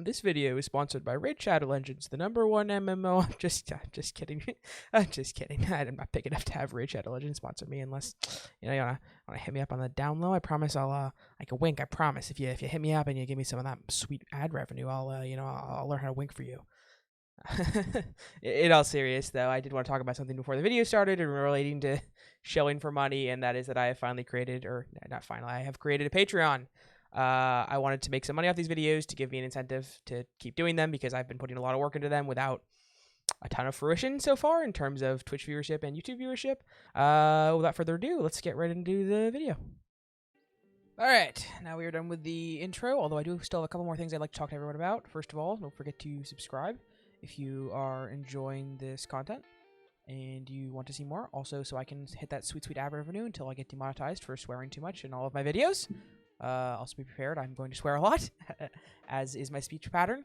This video is sponsored by Raid Shadow Legends, the #1 MMO. I'm just kidding. I'm just kidding. I'm not big enough to have Raid Shadow Legends sponsor me unless you wanna hit me up on the down low. I promise I'll like a wink. I promise if you hit me up and you give me some of that sweet ad revenue, I'll learn how to wink for you. In all serious though, I did want to talk about something before the video started and relating to shilling for money, and that is that I have finally created, or not finally, I have created a Patreon. I wanted to make some money off these videos to give me an incentive to keep doing them because I've been putting a lot of work into them without a ton of fruition so far in terms of Twitch viewership and YouTube viewership. Without further ado, let's get right into the video. Alright, now we are done with the intro, although I do still have a couple more things I'd like to talk to everyone about. First of all, don't forget to subscribe if you are enjoying this content and you want to see more. Also, so I can hit that sweet ad revenue until I get demonetized for swearing too much in all of my videos. Also be prepared, I'm going to swear a lot, as is my speech pattern.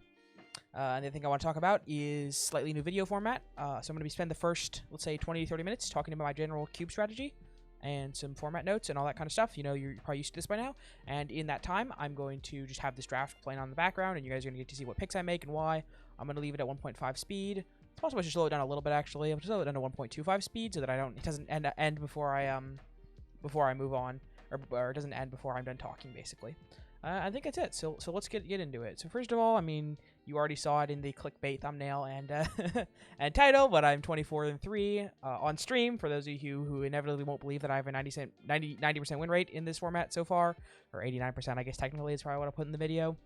And the thing I want to talk about is slightly new video format. So I'm going to spend the first, let's say, 20 to 30 minutes talking about my general cube strategy and some format notes and all that kind of stuff. You know, you're probably used to this by now. And in that time, I'm going to just have this draft playing on the background, and you guys are going to get to see what picks I make and why. I'm going to leave it at 1.5 speed. It's possible I should slow it down a little bit, actually. I'll just slow it down to 1.25 speed so that it doesn't end before I move on. Or it doesn't end before I'm done talking, basically. I think that's it. So let's get into it. So first of all, I mean, you already saw it in the clickbait thumbnail and and title, but I'm 24-3 on stream. For those of you who inevitably won't believe that I have a 90% win rate in this format so far, or 89%, I guess technically is probably what I put in the video.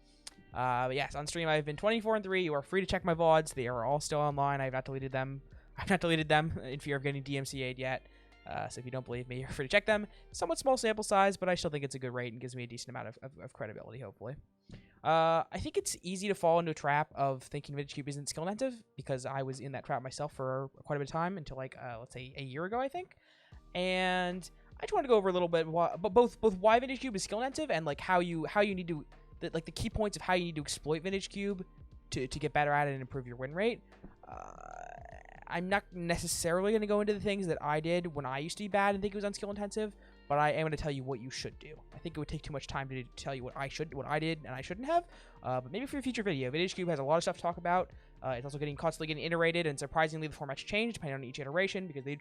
But yes, on stream I've been 24-3. You are free to check my VODs. They are all still online. I have not deleted them. I've not deleted them in fear of getting DMCA'd yet. So if you don't believe me, you're free to check them. Somewhat small sample size, but I still think it's a good rate and gives me a decent amount of credibility, hopefully. I think it's easy to fall into a trap of thinking Vintage Cube isn't skill intensive, because I was in that trap myself for quite a bit of time, until like, let's say a year ago, I think. And I just want to go over a little bit, both why Vintage Cube is skill intensive and like how you need to, the key points of how you need to exploit Vintage Cube to get better at it and improve your win rate. I'm not necessarily going to go into the things that I did when I used to be bad and think it was unskill intensive, but I am going to tell you what you should do. I think it would take too much time to tell you what I did and I shouldn't have. But maybe for a future video. Vintage Cube has a lot of stuff to talk about. It's also constantly getting iterated, and surprisingly, the format's changed depending on each iteration, because they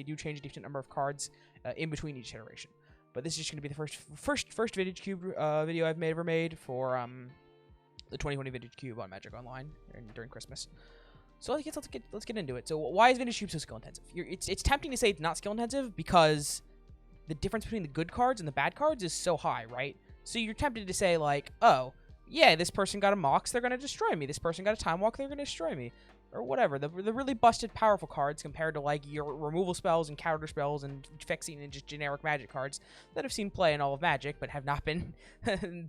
do change a decent number of cards in between each iteration. But this is just going to be the first Vintage Cube video I've ever made for the 2020 Vintage Cube on Magic Online during Christmas. So let's get into it. So why is Vintage Cube so skill intensive? It's tempting to say it's not skill intensive because the difference between the good cards and the bad cards is so high, right? So you're tempted to say like, oh, yeah, this person got a Mox, they're gonna destroy me. This person got a Time Walk, they're gonna destroy me, or whatever. The really busted powerful cards compared to like your removal spells and counter spells and fixing and just generic Magic cards that have seen play in all of Magic but have not been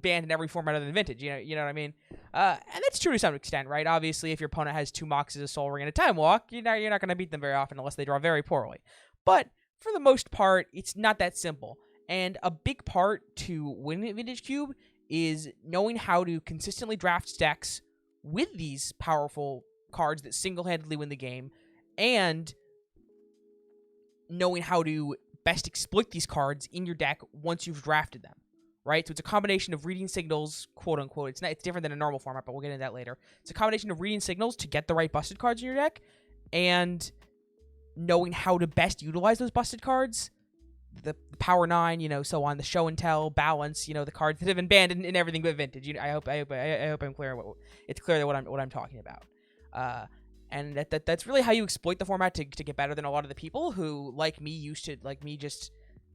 banned in every format other than Vintage. You know what I mean? And that's true to some extent, right? Obviously, if your opponent has 2 Moxes, a Soul Ring, and a Time Walk, you're not going to beat them very often unless they draw very poorly. But for the most part, it's not that simple. And a big part to winning at Vintage Cube is knowing how to consistently draft decks with these powerful cards that single-handedly win the game, and knowing how to best exploit these cards in your deck once you've drafted them. Right? So it's a combination of reading signals, quote unquote. It's different than a normal format, but we'll get into that later. It's a combination of reading signals to get the right busted cards in your deck, and knowing how to best utilize those busted cards. The Power 9, so on, the Show and Tell, Balance, the cards that have been banned in everything but Vintage. I hope I'm clear. It's clear what I'm talking about. And that's really how you exploit the format to get better than a lot of the people who, like me,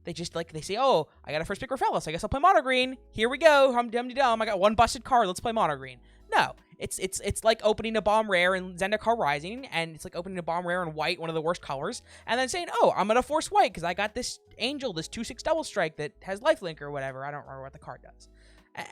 they say, oh, I got a first pick Raphaelis, I guess I'll play Mono Green. Here we go, hum-dum-de-dum, I got one busted card, let's play Mono Green. No, it's like opening a Bomb Rare in Zendikar Rising, and it's like opening a Bomb Rare in white, one of the worst colors, and then saying, oh, I'm gonna force white because I got this Angel, this 2/6 double strike that has lifelink or whatever. I don't remember what the card does.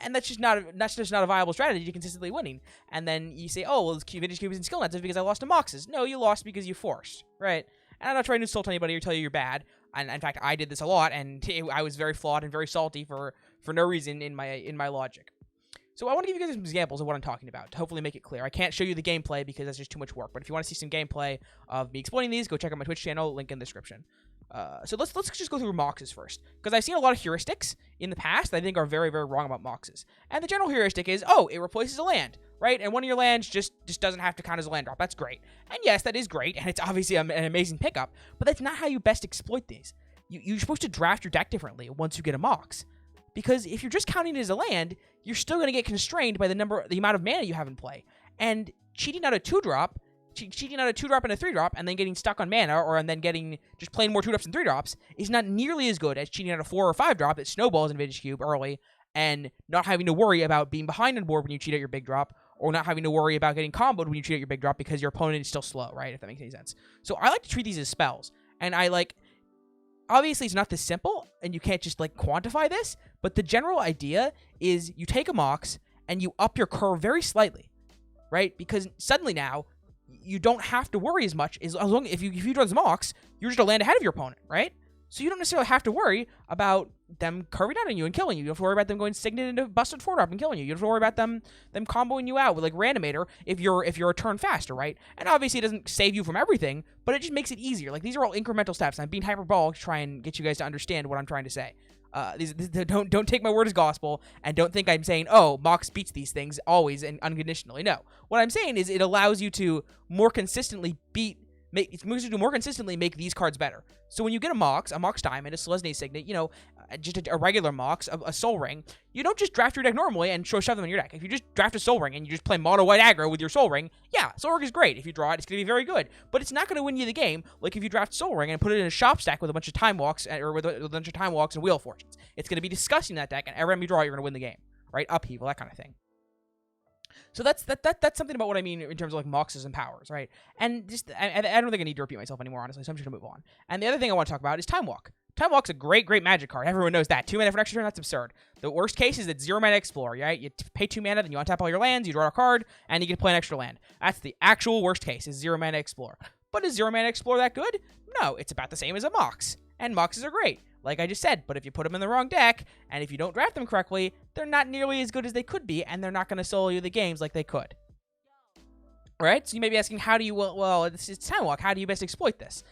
And that's just not a viable strategy to consistently winning. And then you say, oh, well, Vintage Cube isn't skill intensive because I lost to Moxes. No, you lost because you forced, right? And I'm not trying to insult anybody or tell you you're bad. And in fact, I did this a lot, and I was very flawed and very salty for no reason in my logic. So I want to give you guys some examples of what I'm talking about to hopefully make it clear. I can't show you the gameplay because that's just too much work. But if you want to see some gameplay of me explaining these, go check out my Twitch channel, link in the description. So let's just go through Moxes first, because I've seen a lot of heuristics in the past that I think are very, very wrong about Moxes. And the general heuristic is, oh, it replaces a land, right? And one of your lands just doesn't have to count as a land drop. That's great. And yes, that is great, and it's obviously an amazing pickup, but that's not how you best exploit these. You're supposed to draft your deck differently once you get a Mox. Because if you're just counting it as a land, you're still going to get constrained by the amount of mana you have in play. And cheating out a 2-drop, cheating out a 2-drop and a 3-drop, and then getting stuck on mana, and then just playing more 2-drops and 3-drops, is not nearly as good as cheating out a 4 or 5-drop that snowballs in Vintage Cube early, and not having to worry about being behind on board when you cheat out your big drop, or not having to worry about getting comboed when you cheat out your big drop because your opponent is still slow, right? If that makes any sense. So I like to treat these as spells, and obviously it's not this simple, and you can't just quantify this, but the general idea is you take a Mox and you up your curve very slightly, right? Because suddenly now you don't have to worry as much as long if you draw this Mox, you're just a land ahead of your opponent, right? So you don't necessarily have to worry about them curving out on you and killing you. You don't have to worry about them going Signet into busted 4-drop and killing you. You don't have to worry about them comboing you out with Randomator if you're a turn faster, right? And obviously it doesn't save you from everything, but it just makes it easier. These are all incremental steps. I'm being hyperbolic to try and get you guys to understand what I'm trying to say. Don't take my word as gospel, and don't think I'm saying, oh, Mox beats these things always and unconditionally. No. What I'm saying is it allows you to more consistently make these cards better. So when you get a Mox Diamond, a Selesnya Signet, just a regular Mox, a Soul Ring, you don't just draft your deck normally and shove them in your deck. If you just draft a Soul Ring and you just play mono white aggro with your Soul Ring, yeah, Soul Ring is great. If you draw it, it's going to be very good. But it's not going to win you the game like if you draft Soul Ring and put it in a shop stack with a bunch of Time Walks, or with a bunch of Time Walks and Wheel of Fortunes. It's going to be disgusting, that deck, and every time you draw, you're going to win the game, right? Upheaval, that kind of thing. So that's something about what I mean in terms of Moxes and powers, right? And just I don't think I need to repeat myself anymore, honestly, so I'm just gonna move on. And the other thing I want to talk about is Time Walk. Time Walk's a great Magic card. Everyone knows that. 2 mana for an extra turn, that's absurd. The worst case is it's 0 mana Explore, right? You pay 2 mana, then you untap all your lands, you draw a card, and you get to play an extra land. That's the actual worst case, is 0 mana Explore. But is 0 mana Explore that good? No, it's about the same as a Mox. And Moxes are great, like I just said, but if you put them in the wrong deck, and if you don't draft them correctly, they're not nearly as good as they could be, and they're not going to solo you the games like they could. Right? So you may be asking, how do you, it's Time Walk, how do you best exploit this?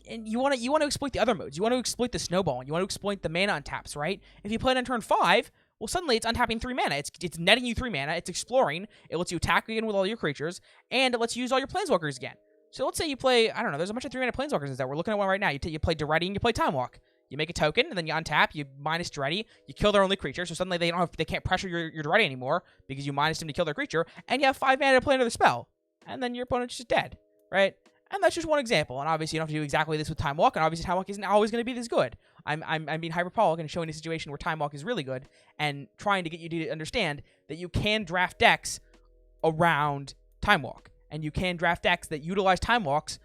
And you want to exploit the other modes. You want to exploit the snowballing. You want to exploit the mana untaps, right? If you play it on turn 5, well, suddenly it's untapping 3 mana. It's netting you 3 mana. It's exploring. It lets you attack again with all your creatures, and it lets you use all your planeswalkers again. So let's say you play, I don't know, there's a bunch of 3 mana planeswalkers that we're looking at one right now. You play Duretti and you play Time Walk. You make a token, and then you untap, you minus Duretti, you kill their only creature, so suddenly they can't pressure your Duretti anymore because you minus him to kill their creature, and you have 5 mana to play another spell. And then your opponent's just dead, right? And that's just one example. And obviously, you don't have to do exactly this with Time Walk, and obviously Time Walk isn't always going to be this good. I'm being hyperbolic and showing a situation where Time Walk is really good, and trying to get you to understand that you can draft decks around Time Walk, and you can draft decks that utilize Time Walks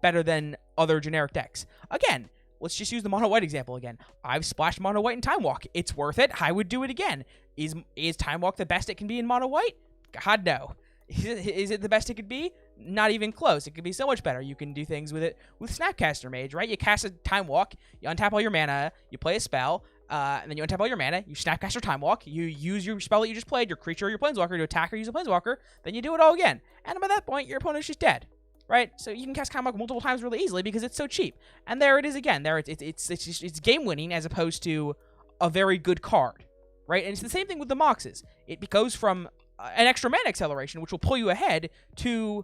better than other generic decks. Again, let's just use the mono white example again. I've splashed mono white in Time Walk. It's worth it. I would do it again. Is Time Walk the best it can be in mono white? God, no. Is it the best it could be? Not even close. It could be so much better. You can do things with it with Snapcaster Mage, right? You cast a Time Walk, you untap all your mana, you play a spell, and then you untap all your mana, you Snapcaster Time Walk, you use your spell that you just played, your creature or your planeswalker, to attack or use a planeswalker, then you do it all again. And by that point, your opponent's just dead. Right? So you can cast Time Walk multiple times really easily because it's so cheap. And there it is again. There it's game winning as opposed to a very good card. Right? And it's the same thing with the Moxes. It goes from an extra mana acceleration, which will pull you ahead, to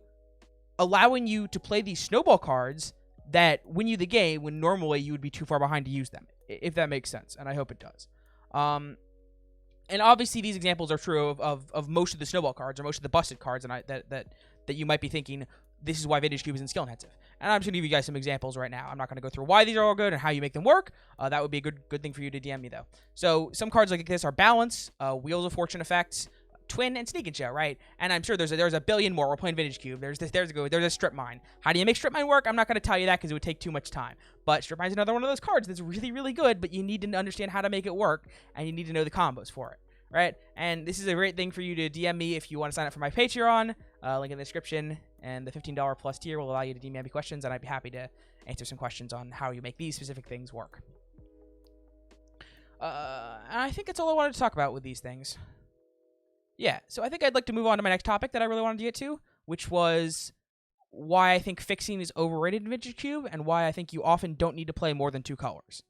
allowing you to play these snowball cards that win you the game when normally you would be too far behind to use them, if that makes sense, and I hope it does. And obviously these examples are true of most of the snowball cards, or most of the busted cards, and that you might be thinking, this is why Vintage Cube isn't skill intensive. And I'm just going to give you guys some examples right now. I'm not going to go through why these are all good and how you make them work. That would be a good thing for you to DM me, though. So some cards like this are Balance, Wheels of Fortune effects, Twin, and Sneak and Show, right? And I'm sure there's a billion more. We're playing Vintage Cube. There's a Strip Mine. How do you make Strip Mine work? I'm not going to tell you that because it would take too much time. But Strip Mine's another one of those cards that's really, really good, but you need to understand how to make it work, and you need to know the combos for it, right? And this is a great thing for you to DM me if you want to sign up for my Patreon. Link in the description, and the $15 plus tier will allow you to DM me questions, and I'd be happy to answer some questions on how you make these specific things work. And I think that's all I wanted to talk about with these things. Yeah, so I think I'd like to move on to my next topic that I really wanted to get to, which was why I think fixing is overrated in Vintage Cube, and why I think you often don't need to play more than 2 colors.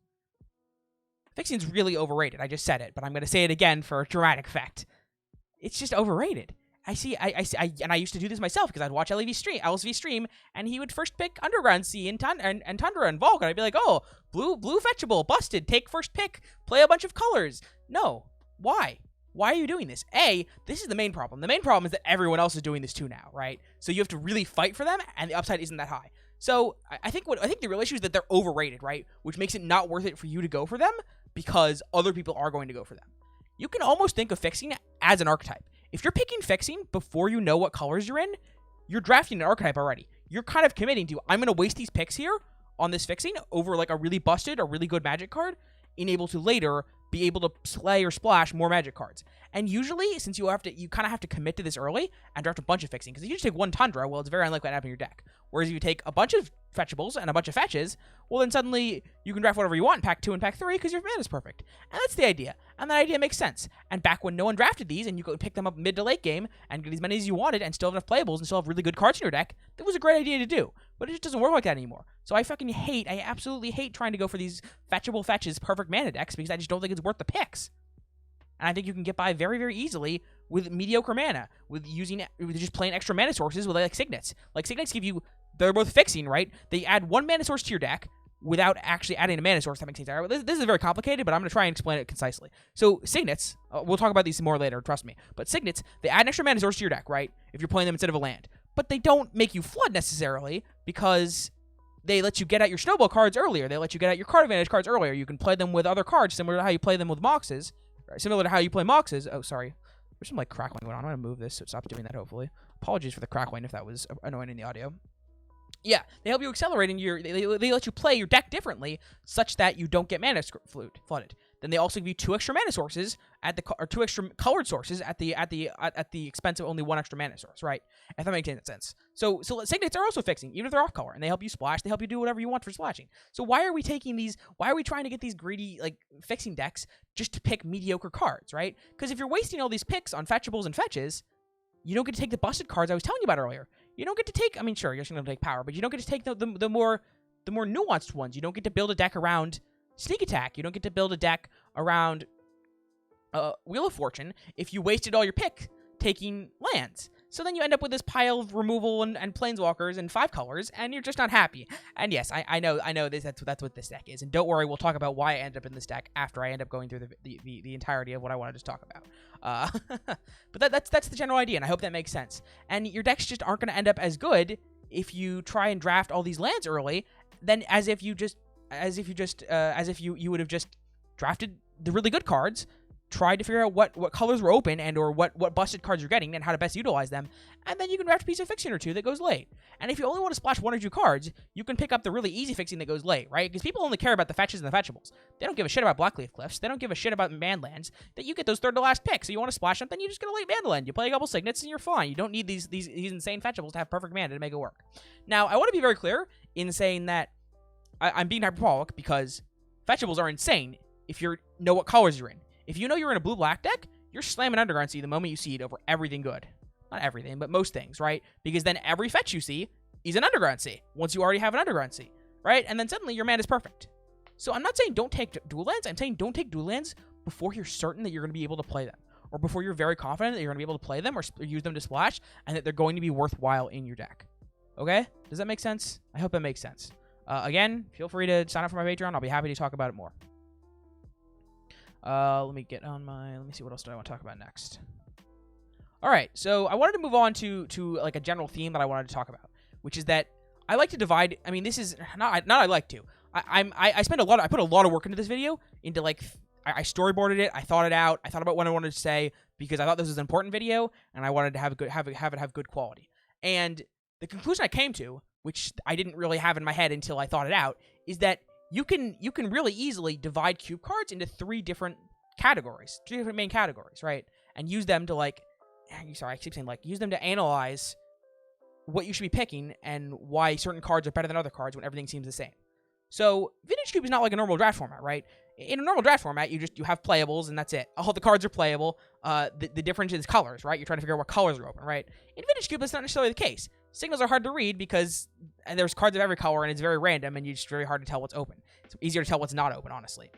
Fixing's really overrated. I just said it, but I'm going to say it again for dramatic effect. It's just overrated. I used to do this myself because I'd watch LSV stream, and he would first pick Underground Sea and Tundra and Volk, and I'd be like, oh, blue fetchable, busted, take first pick, play a bunch of colors. No. Why? Why are you doing this? This is the main problem. The main problem is that everyone else is doing this too now, right? So you have to really fight for them, and the upside isn't that high. So I think the real issue is that they're overrated, right? Which makes it not worth it for you to go for them because other people are going to go for them. You can almost think of fixing as an archetype. If you're picking fixing before you know what colors you're in, you're drafting an archetype already. You're kind of committing to, I'm going to waste these picks here on this fixing over like a really busted or really good magic card, and able to later be able to slay or splash more magic cards. And usually, since you kind of have to commit to this early and draft a bunch of fixing, because if you just take 1 Tundra, well, it's very unlikely to happen in your deck. Whereas if you take a bunch of fetchables and a bunch of fetches, well, then suddenly you can draft whatever you want in pack 2 and pack 3 because your mana's perfect. And that's the idea. And that idea makes sense. And back when no one drafted these and you could pick them up mid to late game and get as many as you wanted and still have enough playables and still have really good cards in your deck, that was a great idea to do. But it just doesn't work like that anymore. So I absolutely hate trying to go for these fetchable fetches perfect mana decks because I just don't think it's worth the picks. And I think you can get by very, very easily with mediocre mana, with just playing extra mana sources with like Signets. Like Signets they're both fixing, right? They add 1 mana source to your deck without actually adding a mana source. That makes sense. This is very complicated, but I'm going to try and explain it concisely. So Signets, we'll talk about these more later, trust me. But Signets, they add an extra mana source to your deck, right? If you're playing them instead of a land. But they don't make you flood necessarily because they let you get out your snowball cards earlier. They let you get out your card advantage cards earlier. You can play them with other cards similar to how you play them with Moxes. Similar to how you play Moxes. Oh, sorry. There's some like crackling going on. I'm going to move this so it stops doing that, hopefully. Apologies for the crackling if that was annoying in the audio. Yeah, they help you accelerate, and they let you play your deck differently, such that you don't get mana flooded. Then they also give you 2 extra mana sources or 2 extra colored sources at the expense of only 1 extra mana source, right? If that makes any sense. So Signets are also fixing, even if they're off color, and they help you splash. They help you do whatever you want for splashing. So why are we trying to get these greedy like fixing decks just to pick mediocre cards, right? Because if you're wasting all these picks on fetchables and fetches, you don't get to take the busted cards I was telling you about earlier. You don't get to take, sure, you're just going to take power, but you don't get to take the more nuanced ones. You don't get to build a deck around Sneak Attack. You don't get to build a deck around Wheel of Fortune if you wasted all your pick taking lands. So then you end up with this pile of removal and planeswalkers and 5 colors, and you're just not happy. And yes, I know that's what this deck is. And don't worry, we'll talk about why I ended up in this deck after I end up going through the entirety of what I wanted to talk about. But that's the general idea, and I hope that makes sense. And your decks just aren't going to end up as good if you try and draft all these lands early, than as if you would have just drafted the really good cards, tried to figure out what colors were open and or what busted cards you're getting and how to best utilize them, and then you can draft a piece of fixing or 2 that goes late. And if you only want to splash 1 or 2 cards, you can pick up the really easy fixing that goes late, right? Because people only care about the fetches and the fetchables. They don't give a shit about Blackleaf Cliffs. They don't give a shit about manlands. That you get those third to last picks. So you want to splash them, then you just get a late manland. You play a couple Signets and you're fine. You don't need these insane fetchables to have perfect mana to make it work. Now, I want to be very clear in saying that I'm being hyperbolic because fetchables are insane if you know what colors you're in. If you know you're in a blue-black deck, you're slamming Underground Sea the moment you see it over everything good. Not everything, but most things, right? Because then every fetch you see is an Underground Sea, once you already have an Underground Sea, right? And then suddenly your mana is perfect. So I'm not saying don't take dual lands. I'm saying don't take dual lands before you're certain that you're going to be able to play them, or before you're very confident that you're going to be able to play them or use them to splash, and that they're going to be worthwhile in your deck. Okay? Does that make sense? I hope that makes sense. Again, feel free to sign up for my Patreon. I'll be happy to talk about it more. Let me see what else do I want to talk about next. All right, so I wanted to move on to like a general theme that I wanted to talk about, which is that I like to divide. I mean, this is not I like to. I put a lot of work into this video. Into like I storyboarded it. I thought it out. I thought about what I wanted to say because I thought this was an important video and I wanted to have it have good quality. And the conclusion I came to, which I didn't really have in my head until I thought it out, is that you can really easily divide cube cards into 3 different main categories, right? And use them to use them to analyze what you should be picking and why certain cards are better than other cards when everything seems the same. So Vintage Cube is not like a normal draft format, right? In a normal draft format, you have playables and that's it. All the cards are playable. The difference is colors, right? You're trying to figure out what colors are open, right? In Vintage Cube, that's not necessarily the case. Signals are hard to read because there's cards of every color, and it's very random, and it's very hard to tell what's open. It's easier to tell what's not open, honestly.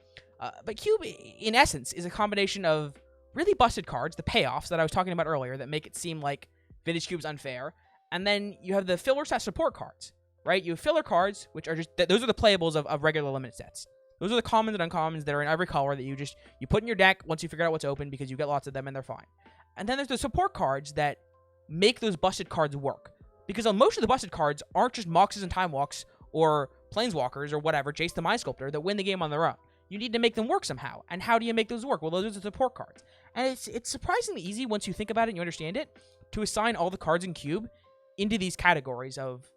But Cube, in essence, is a combination of really busted cards, the payoffs that I was talking about earlier that make it seem like Vintage Cube's unfair, and then you have the filler set support cards, right? You have filler cards, which are those are the playables of regular limited sets. Those are the commons and uncommons that are in every color that you put in your deck once you figure out what's open because you get lots of them and they're fine. And then there's the support cards that make those busted cards work. Because on most of the busted cards aren't just Moxes and Time Walks or Planeswalkers or whatever, Jace the Mind Sculptor, that win the game on their own. You need to make them work somehow. And how do you make those work? Well, those are the support cards. And it's surprisingly easy once you think about it and you understand it to assign all the cards in Cube into these categories of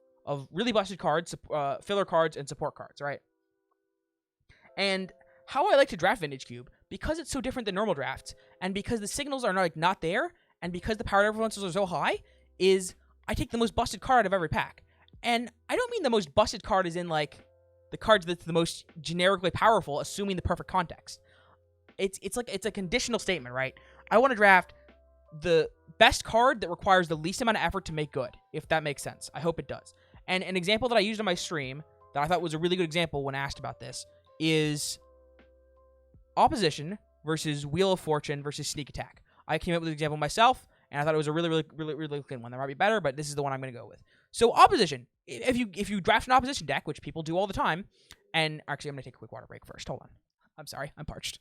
really busted cards, filler cards, and support cards, right? And how I like to draft Vintage Cube, because it's so different than normal drafts, and because the signals are not there, and because the power influences are so high, is I take the most busted card out of every pack. And I don't mean the most busted card as in, like, the cards that's the most generically powerful, assuming the perfect context. It's a conditional statement, right? I want to draft the best card that requires the least amount of effort to make good, if that makes sense. I hope it does. And an example that I used on my stream that I thought was a really good example when asked about this is Opposition versus Wheel of Fortune versus Sneak Attack. I came up with an example myself, and I thought it was a really clean one. There might be better, but this is the one I'm going to go with. So Opposition, if you draft an Opposition deck, which people do all the time, and actually I'm going to take a quick water break first. Hold on. I'm sorry. I'm parched.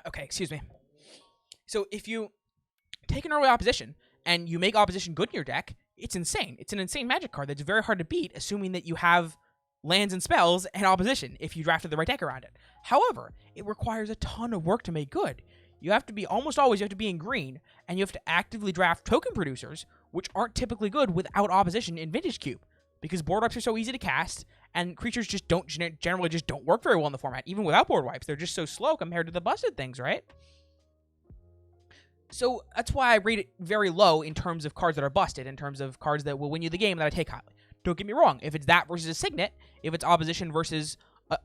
Okay, excuse me. So if you take an early Opposition and you make Opposition good in your deck, it's insane. It's an insane Magic card that's very hard to beat, assuming that you have lands and spells and Opposition if you drafted the right deck around it. However, it requires a ton of work to make good. You have to be, almost always, you have to be in green, and you have to actively draft token producers, which aren't typically good without Opposition in Vintage Cube, because board wipes are so easy to cast, and creatures just generally don't work very well in the format. Even without board wipes, they're just so slow compared to the busted things, right? So that's why I rate it very low in terms of cards that are busted, in terms of cards that will win you the game that I take highly. Don't get me wrong. If it's that versus a Signet, if it's Opposition versus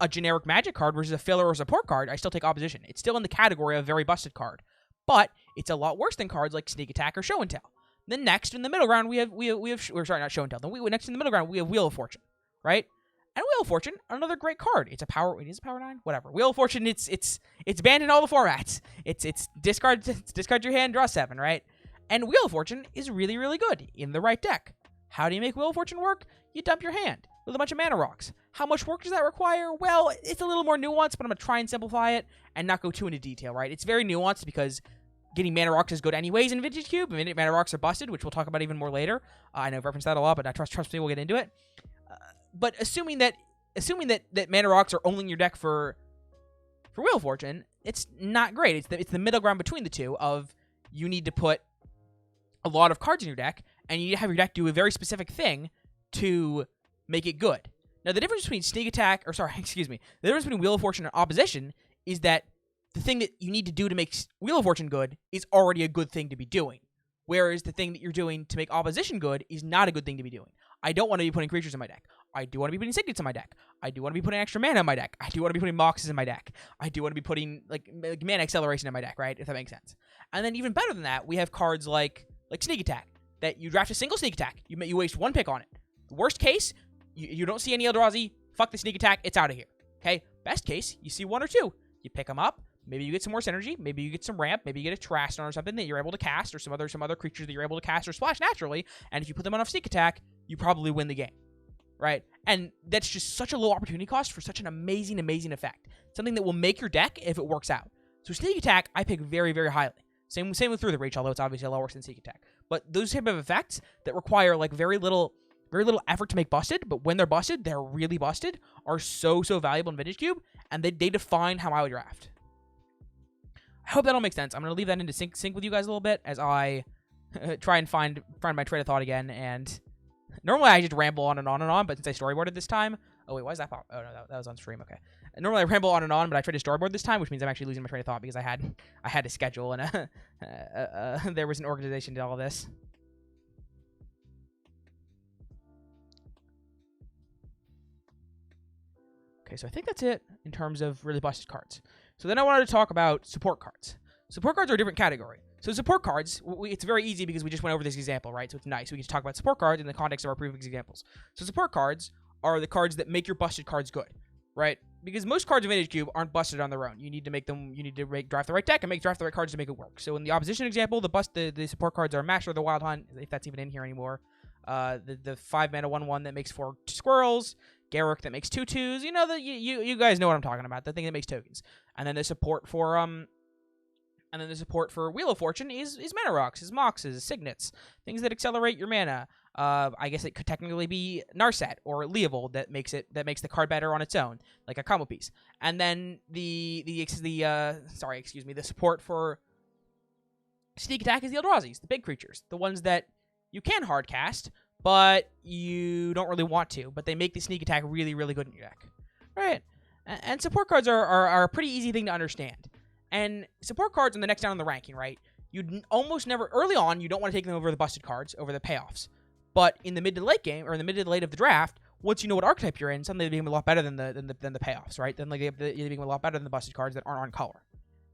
a generic Magic card versus a filler or support card, I still take Opposition. It's still in the category of very busted card. But it's a lot worse than cards like Sneak Attack or Show and Tell. Then next in the middle ground, we have not Show and Tell. Next in the middle ground, we have Wheel of Fortune, right? And Wheel of Fortune, another great card. It is a power 9? Whatever. Wheel of Fortune, it's banned in all the formats. It's discard your hand, draw 7, right? And Wheel of Fortune is really, really good in the right deck. How do you make Wheel of Fortune work? You dump your hand with a bunch of mana rocks. How much work does that require? Well, it's a little more nuanced, but I'm going to try and simplify it and not go too into detail, right? It's very nuanced because getting mana rocks is good anyways in Vintage Cube. Mana rocks are busted, which we'll talk about even more later. I know I've referenced that a lot, but trust me, we'll get into it. But assuming that mana rocks are only in your deck for Wheel of Fortune, it's not great. It's the middle ground between the two of you need to put a lot of cards in your deck, and you need to have your deck do a very specific thing to make it good. Now, the difference between the difference between Wheel of Fortune and Opposition is that the thing that you need to do to make Wheel of Fortune good is already a good thing to be doing, whereas the thing that you're doing to make Opposition good is not a good thing to be doing. I don't want to be putting creatures in my deck. I do want to be putting Signets in my deck. I do want to be putting extra mana in my deck. I do want to be putting Moxes in my deck. I do want to be putting like mana acceleration in my deck, right? If that makes sense. And then even better than that, we have cards like Sneak Attack, that you draft a single Sneak Attack. You waste one pick on it. Worst case, you don't see any Eldrazi. Fuck the Sneak Attack. It's out of here. Okay? Best case, you see one or two. You pick them up. Maybe you get some more synergy. Maybe you get some ramp. Maybe you get a Traston or something that you're able to cast, or some other creatures that you're able to cast or splash naturally. And if you put them on a Sneak Attack, you probably win the game. Right? And that's just such a low opportunity cost for such an amazing, amazing effect. Something that will make your deck if it works out. So Sneak Attack, I pick very, very highly. Same with Through the Reach, although it's obviously a lot worse than Sneak Attack. But those type of effects that require like very little effort to make busted, but when they're busted, they're really busted, are so valuable in Vintage Cube, and they define how I would draft. I hope that all makes sense. I'm going to leave that into sync with you guys a little bit as I try and find my train of thought again. And normally I just ramble on and on and on, but since I storyboarded this time... Oh, wait, why is that pop? Oh, no, that was on stream. Okay. Normally I ramble on and on, but I tried to storyboard this time, which means I'm actually losing my train of thought because I had a schedule and there was an organization to all this. Okay, so I think that's it in terms of really busted cards. So then I wanted to talk about support cards. Support cards are a different category. So support cards, it's very easy because we just went over this example, right? So it's nice. We can just talk about support cards in the context of our previous examples. So support cards are the cards that make your busted cards good, right? Because most cards in Vintage Cube aren't busted on their own. You need to make them. You need to draft the right deck and draft the right cards to make it work. So in the opposition example, the support cards are Master of the Wild Hunt, if that's even in here anymore. The 5-mana 1/1 that makes 4 squirrels. Garruk that makes 2/2s. You know you guys know what I'm talking about. The thing that makes tokens. And then the support for Wheel of Fortune is mana rocks, is moxes, signets, things that accelerate your mana. I guess it could technically be Narset or Leovold that makes the card better on its own, like a combo piece. And then the support for Sneak Attack is the Eldrazi's, the big creatures, the ones that you can hard cast, but you don't really want to, but they make the Sneak Attack really, really good in your deck, right? And support cards are a pretty easy thing to understand. And support cards on the next down in the ranking, right? You'd almost never, early on, you don't want to take them over the busted cards, over the payoffs. But in the mid to late game, or in the mid to late of the draft, once you know what archetype you're in, suddenly they become a lot better than the payoffs, right? Then they become a lot better than the busted cards that aren't on color,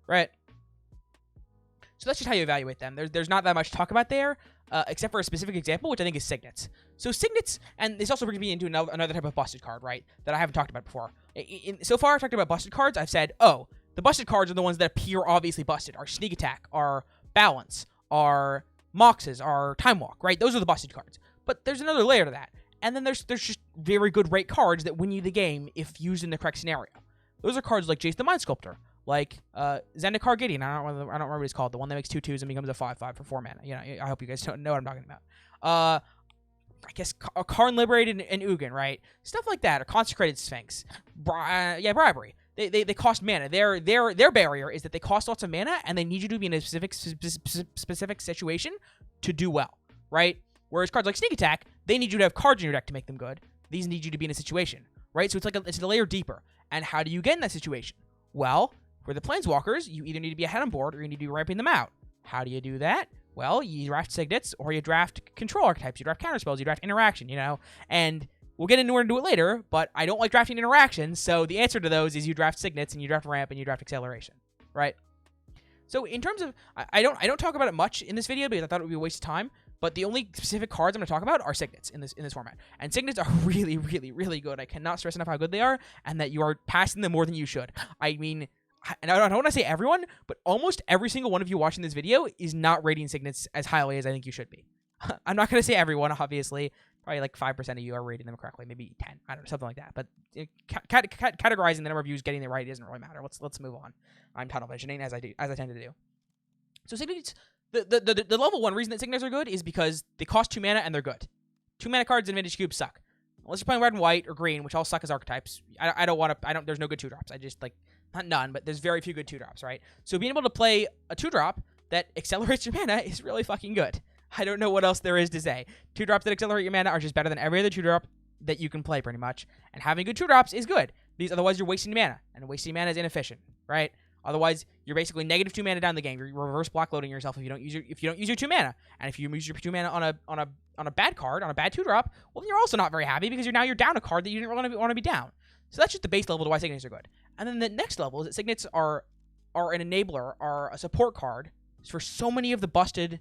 right? So that's just how you evaluate them. There's not that much to talk about there, except for a specific example, which I think is Signets. So Signets, and this also brings me into another type of busted card, right, that I haven't talked about before. So far, I've talked about busted cards. I've said, oh, the busted cards are the ones that appear obviously busted. Our Sneak Attack, our Balance, our Moxes, our Time Walk, right? Those are the busted cards. But there's another layer to that. And then there's just very good rate cards that win you the game if used in the correct scenario. Those are cards like Jace the Mind Sculptor, like Zendikar Gideon. I don't remember what it's called. The one that makes 2/2s and becomes a 5/5 for 4 mana. You know, I hope you guys don't know what I'm talking about. I guess Karn Liberated and Ugin, right? Stuff like that. Or Consecrated Sphinx. Bribery. They cost mana. Their barrier is that they cost lots of mana and they need you to be in a specific situation to do well, right? Whereas cards like Sneak Attack, they need you to have cards in your deck to make them good. These need you to be in a situation, right? So it's a layer deeper. And how do you get in that situation? Well, for the Planeswalkers, you either need to be ahead on board or you need to be ramping them out. How do you do that? Well, you draft Signets or you draft control archetypes, you draft counterspells, you draft interaction, you know? And we'll get into it later, but I don't like drafting interactions, so the answer to those is you draft Signets and you draft ramp and you draft acceleration, right? So in terms of, I don't talk about it much in this video because I thought it would be a waste of time, but the only specific cards I'm going to talk about are Signets in this format. And Signets are really, really, really good. I cannot stress enough how good they are and that you are passing them more than you should. I mean, and I don't want to say everyone, but almost every single one of you watching this video is not rating Signets as highly as I think you should be. I'm not going to say everyone, obviously. Probably like 5% of you are rating them correctly, maybe 10, I don't know, something like that. But categorizing the number of views getting it right doesn't really matter. Let's move on. I'm tunnel visioning as I tend to do. So Signets, the level 1 reason that Signets are good is because they cost 2 mana and they're good. 2 mana cards in Vintage Cube suck. Unless you're playing red and white or green, which all suck as archetypes. There's no good 2-drops. I just like, not none, but there's very few good 2-drops, right? So being able to play a 2-drop that accelerates your mana is really fucking good. I don't know what else there is to say. 2-drops that accelerate your mana are just better than every other 2-drop that you can play, pretty much. And having good 2-drops is good. Because otherwise you're wasting mana. And wasting mana is inefficient, right? Otherwise, you're basically negative 2 mana down the game. You're reverse block loading yourself if you don't use your 2 mana. And if you use your 2 mana on a bad card, on a bad 2-drop, well, then you're also not very happy because you're down a card that you didn't really want to be down. So that's just the base level to why Signets are good. And then the next level is that Signets are an enabler, are a support card for so many of the busted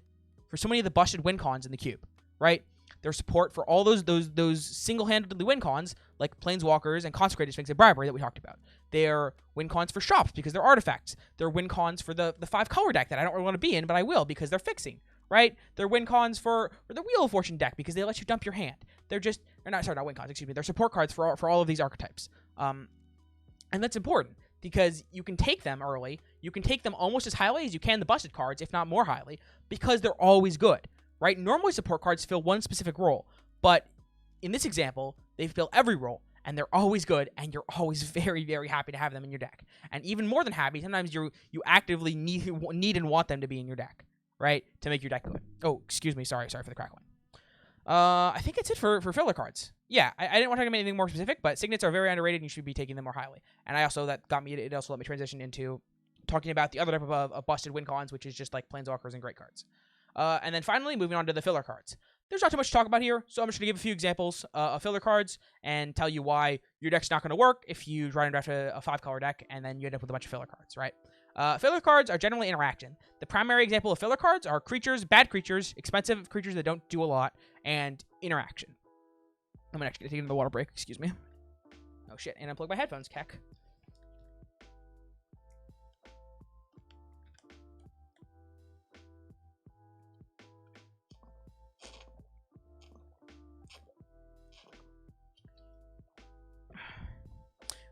win cons in the cube, right? Their support for all those single-handedly win cons, like Planeswalkers and Consecrated Sphinx and Bribery that we talked about. They're win cons for shops because they're artifacts. They're win cons for the 5-color deck that I don't really want to be in, but I will because they're fixing, right? They're win cons for the Wheel of Fortune deck because they let you dump your hand. They're not win cons, excuse me. They're support cards for all of these archetypes. And that's important because you can take them early. You can take them almost as highly as you can the busted cards, if not more highly, because they're always good, right? Normally support cards fill one specific role, but in this example, they fill every role, and they're always good, and you're always very, very happy to have them in your deck. And even more than happy, sometimes you actively need and want them to be in your deck, right? To make your deck good. Oh, excuse me, sorry for the crackling. I think that's it for filler cards. Yeah, I didn't want to talk about anything more specific, but Signets are very underrated and you should be taking them more highly. And it also let me transition into talking about the other type of busted win cons, which is just like Planeswalkers and great cards. And then finally, moving on to the filler cards. there's not too much to talk about here, so I'm just going to give a few examples of filler cards and tell you why your deck's not going to work if you try and draft a 5-color deck and then you end up with a bunch of filler cards, right? Filler cards are generally interaction. The primary example of filler cards are creatures, bad creatures, expensive creatures that don't do a lot, and interaction. I'm going to actually take another water break, excuse me. Oh shit, and unplug my headphones, keck.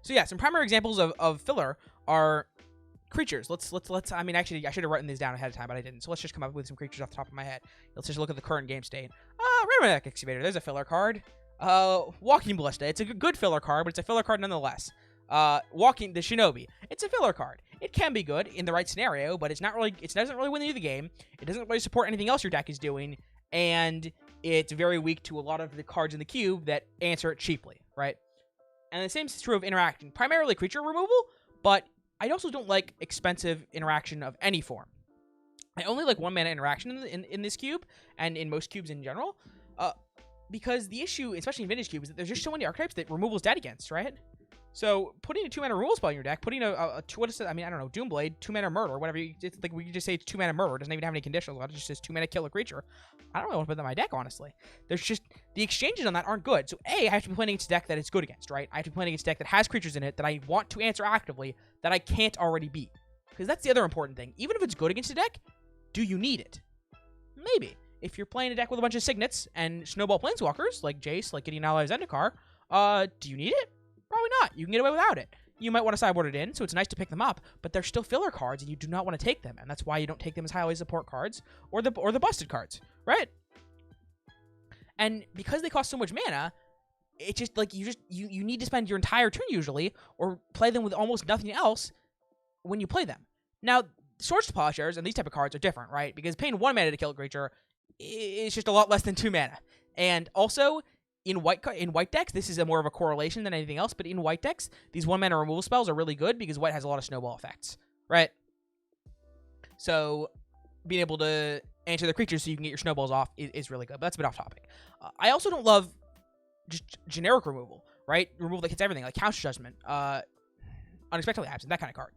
So yeah, some primary examples of filler are creatures. Let's. I mean, actually, I should have written these down ahead of time, but I didn't. So let's just come up with some creatures off the top of my head. Let's just look at the current game state. Radiant Excavator. There's a filler card. Walking Ballista. It's a good filler card, but it's a filler card nonetheless. The Shinobi. It's a filler card. It can be good in the right scenario, but it's not really. It doesn't really win you the game. It doesn't really support anything else your deck is doing, and it's very weak to a lot of the cards in the cube that answer it cheaply, right? And the same is true of interaction. Primarily creature removal, but I also don't like expensive interaction of any form. I only like 1-mana interaction in this cube, and in most cubes in general, because the issue, especially in Vintage Cube, is that there's just so many archetypes that removal is dead against, right? So putting a 2-mana removal spell in your deck, putting what is it? I mean, I don't know, Doomblade, 2-mana murder, whatever. It's like we could just say it's 2-mana murder. It doesn't even have any conditionals. It just says 2-mana kill a creature. I don't really want to put that in my deck, honestly. There's just the exchanges on that aren't good. So A, I have to be playing against a deck that it's good against, right? I have to be playing against a deck that has creatures in it that I want to answer actively that I can't already beat. Because that's the other important thing. Even if it's good against a deck, do you need it? Maybe. If you're playing a deck with a bunch of Signets and Snowball Planeswalkers, like Jace, like Gideon Ally Zendikar, do you need it? Probably not. You can get away without it. You might want to sideboard it in, so it's nice to pick them up, but they're still filler cards, and you do not want to take them, and that's why you don't take them as highly support cards or the busted cards, right? And because they cost so much mana, it's just like you need to spend your entire turn usually, or play them with almost nothing else when you play them. Now, Swords to Plowshares and these type of cards are different, right? Because paying 1 mana to kill a creature is just a lot less than 2 mana, and also in white decks, this is more of a correlation than anything else, but in white decks, these 1-mana removal spells are really good because white has a lot of snowball effects, right? So being able to answer the creatures so you can get your snowballs off is really good, but that's a bit off topic. I also don't love just generic removal, right? Removal that hits everything, like Counter Judgment, Unexpectedly Absent, that kind of card.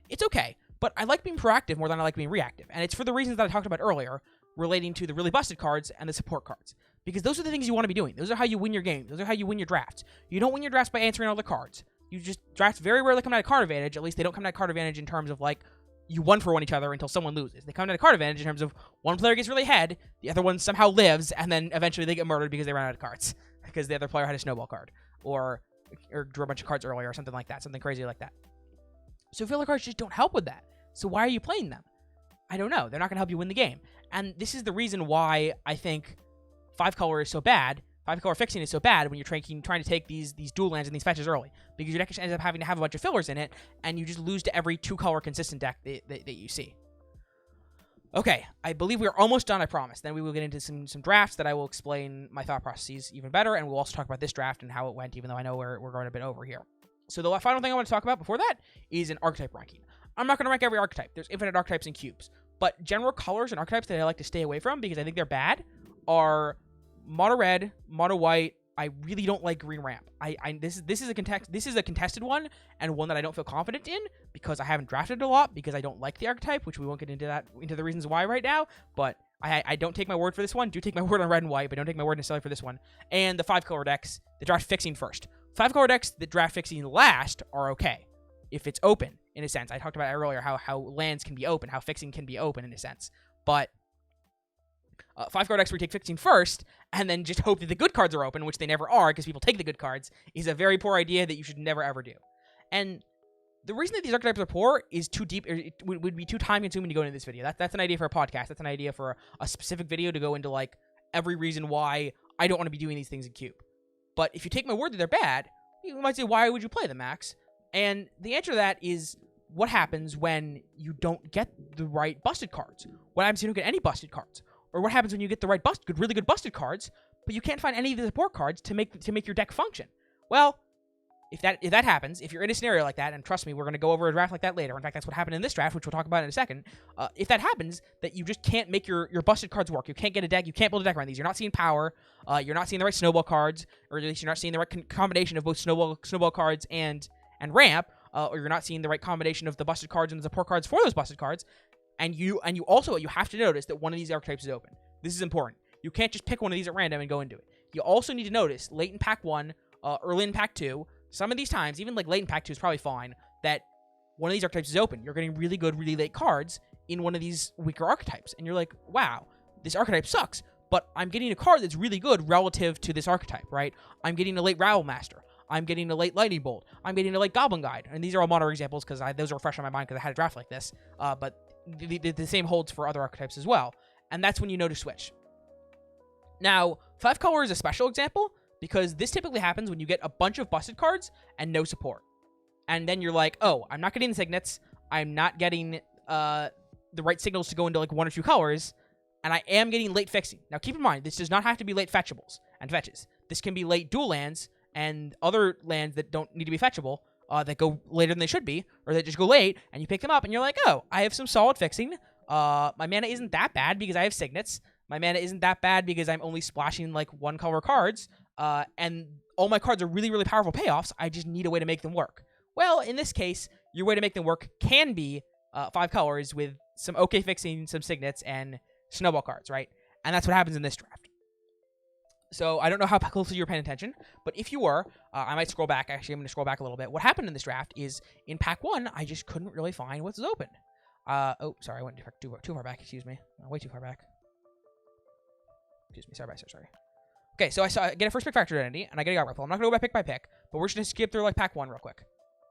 It's okay, but I like being proactive more than I like being reactive, and it's for the reasons that I talked about earlier, relating to the really busted cards and the support cards. Because those are the things you want to be doing. Those are how you win your games. Those are how you win your drafts. You don't win your drafts by answering all the cards. You just drafts very rarely come out of card advantage. At least they don't come out of card advantage in terms of like you won for one each other until someone loses. They come out of card advantage in terms of one player gets really ahead, the other one somehow lives, and then eventually they get murdered because they ran out of cards because the other player had a snowball card or drew a bunch of cards earlier or something like that, something crazy like that. So filler cards just don't help with that. So why are you playing them? I don't know. They're not going to help you win the game. And this is the reason why I think 5-color is so bad. 5-color fixing is so bad when you're trying to take these dual lands and these fetches early. Because your deck just ends up having to have a bunch of fillers in it, and you just lose to every 2-color consistent deck that you see. Okay, I believe we're almost done, I promise. Then we will get into some drafts that I will explain my thought processes even better, and we'll also talk about this draft and how it went, even though I know we're going a bit over here. So the final thing I want to talk about before that is an archetype ranking. I'm not going to rank every archetype. There's infinite archetypes in cubes. But general colors and archetypes that I like to stay away from because I think they're bad are mono red, mono white. I really don't like green ramp. This is a contested one, and one that I don't feel confident in because I haven't drafted a lot because I don't like the archetype, which we won't get into the reasons why right now. But I don't take my word for this one. Do take my word on red and white, but don't take my word necessarily for this one. And the 5-color decks that draft fixing first. 5-color decks that draft fixing last are okay if it's open. In a sense, I talked about earlier how lands can be open, how fixing can be open in a sense. But 5-card decks where you take fixing first and then just hope that the good cards are open, which they never are because people take the good cards, is a very poor idea that you should never ever do. And the reason that these archetypes are poor is too deep. It would be too time consuming to go into this video. That's an idea for a podcast. That's an idea for a specific video to go into like every reason why I don't want to be doing these things in Cube. But if you take my word that they're bad, you might say, why would you play them, Max? And the answer to that is what happens when you don't get the right busted cards. What happens if you don't get any busted cards? Or what happens when you get the right really good busted cards, but you can't find any of the support cards to make your deck function? Well, if that happens, if you're in a scenario like that, and trust me, we're going to go over a draft like that later. In fact, that's what happened in this draft, which we'll talk about in a second. If that happens, that you just can't make your busted cards work. You can't get a deck. You can't build a deck around these. You're not seeing power. You're not seeing the right snowball cards, or at least you're not seeing the right combination of both snowball cards and ramp, or you're not seeing the right combination of the busted cards and the support cards for those busted cards. And you also have to notice that one of these archetypes is open. This is important. You can't just pick one of these at random and go into it. You also need to notice late in pack 1, early in pack 2. Some of these times, even like late in pack 2 is probably fine, that one of these archetypes is open. You're getting really good, really late cards in one of these weaker archetypes. And you're like, wow, this archetype sucks, but I'm getting a card that's really good relative to this archetype, right? I'm getting a late Rabble Master. I'm getting a late Lightning Bolt. I'm getting a late Goblin Guide. And these are all mono examples because those are fresh on my mind because I had a draft like this. But the same holds for other archetypes as well. And that's when you know to switch. Now, 5 color is a special example, because this typically happens when you get a bunch of busted cards and no support. And then you're like, oh, I'm not getting the signets. I'm not getting the right signals to go into like 1 or 2 colors. And I am getting late fixing. Now, keep in mind, this does not have to be late fetchables and fetches. This can be late dual lands and other lands that don't need to be fetchable, that go later than they should be, or that just go late, and you pick them up, and you're like, oh, I have some solid fixing. My mana isn't that bad because I have signets. My mana isn't that bad because I'm only splashing like 1 color cards. And all my cards are really, really powerful payoffs. I just need a way to make them work. Well, in this case, your way to make them work can be 5 colors with some okay fixing, some signets, and snowball cards, right? And that's what happens in this draft. So I don't know how closely you're paying attention, but if you were, I might scroll back. Actually, I'm going to scroll back a little bit. What happened in this draft is in pack 1, I just couldn't really find what's open. Oh, sorry, I went too far back. Excuse me. Way too far back. Excuse me. Sorry. Okay, so I get a first pick Fractured Identity, and I get a God Rifle. I'm not going to go by pick, but we're just going to skip through like pack 1 real quick.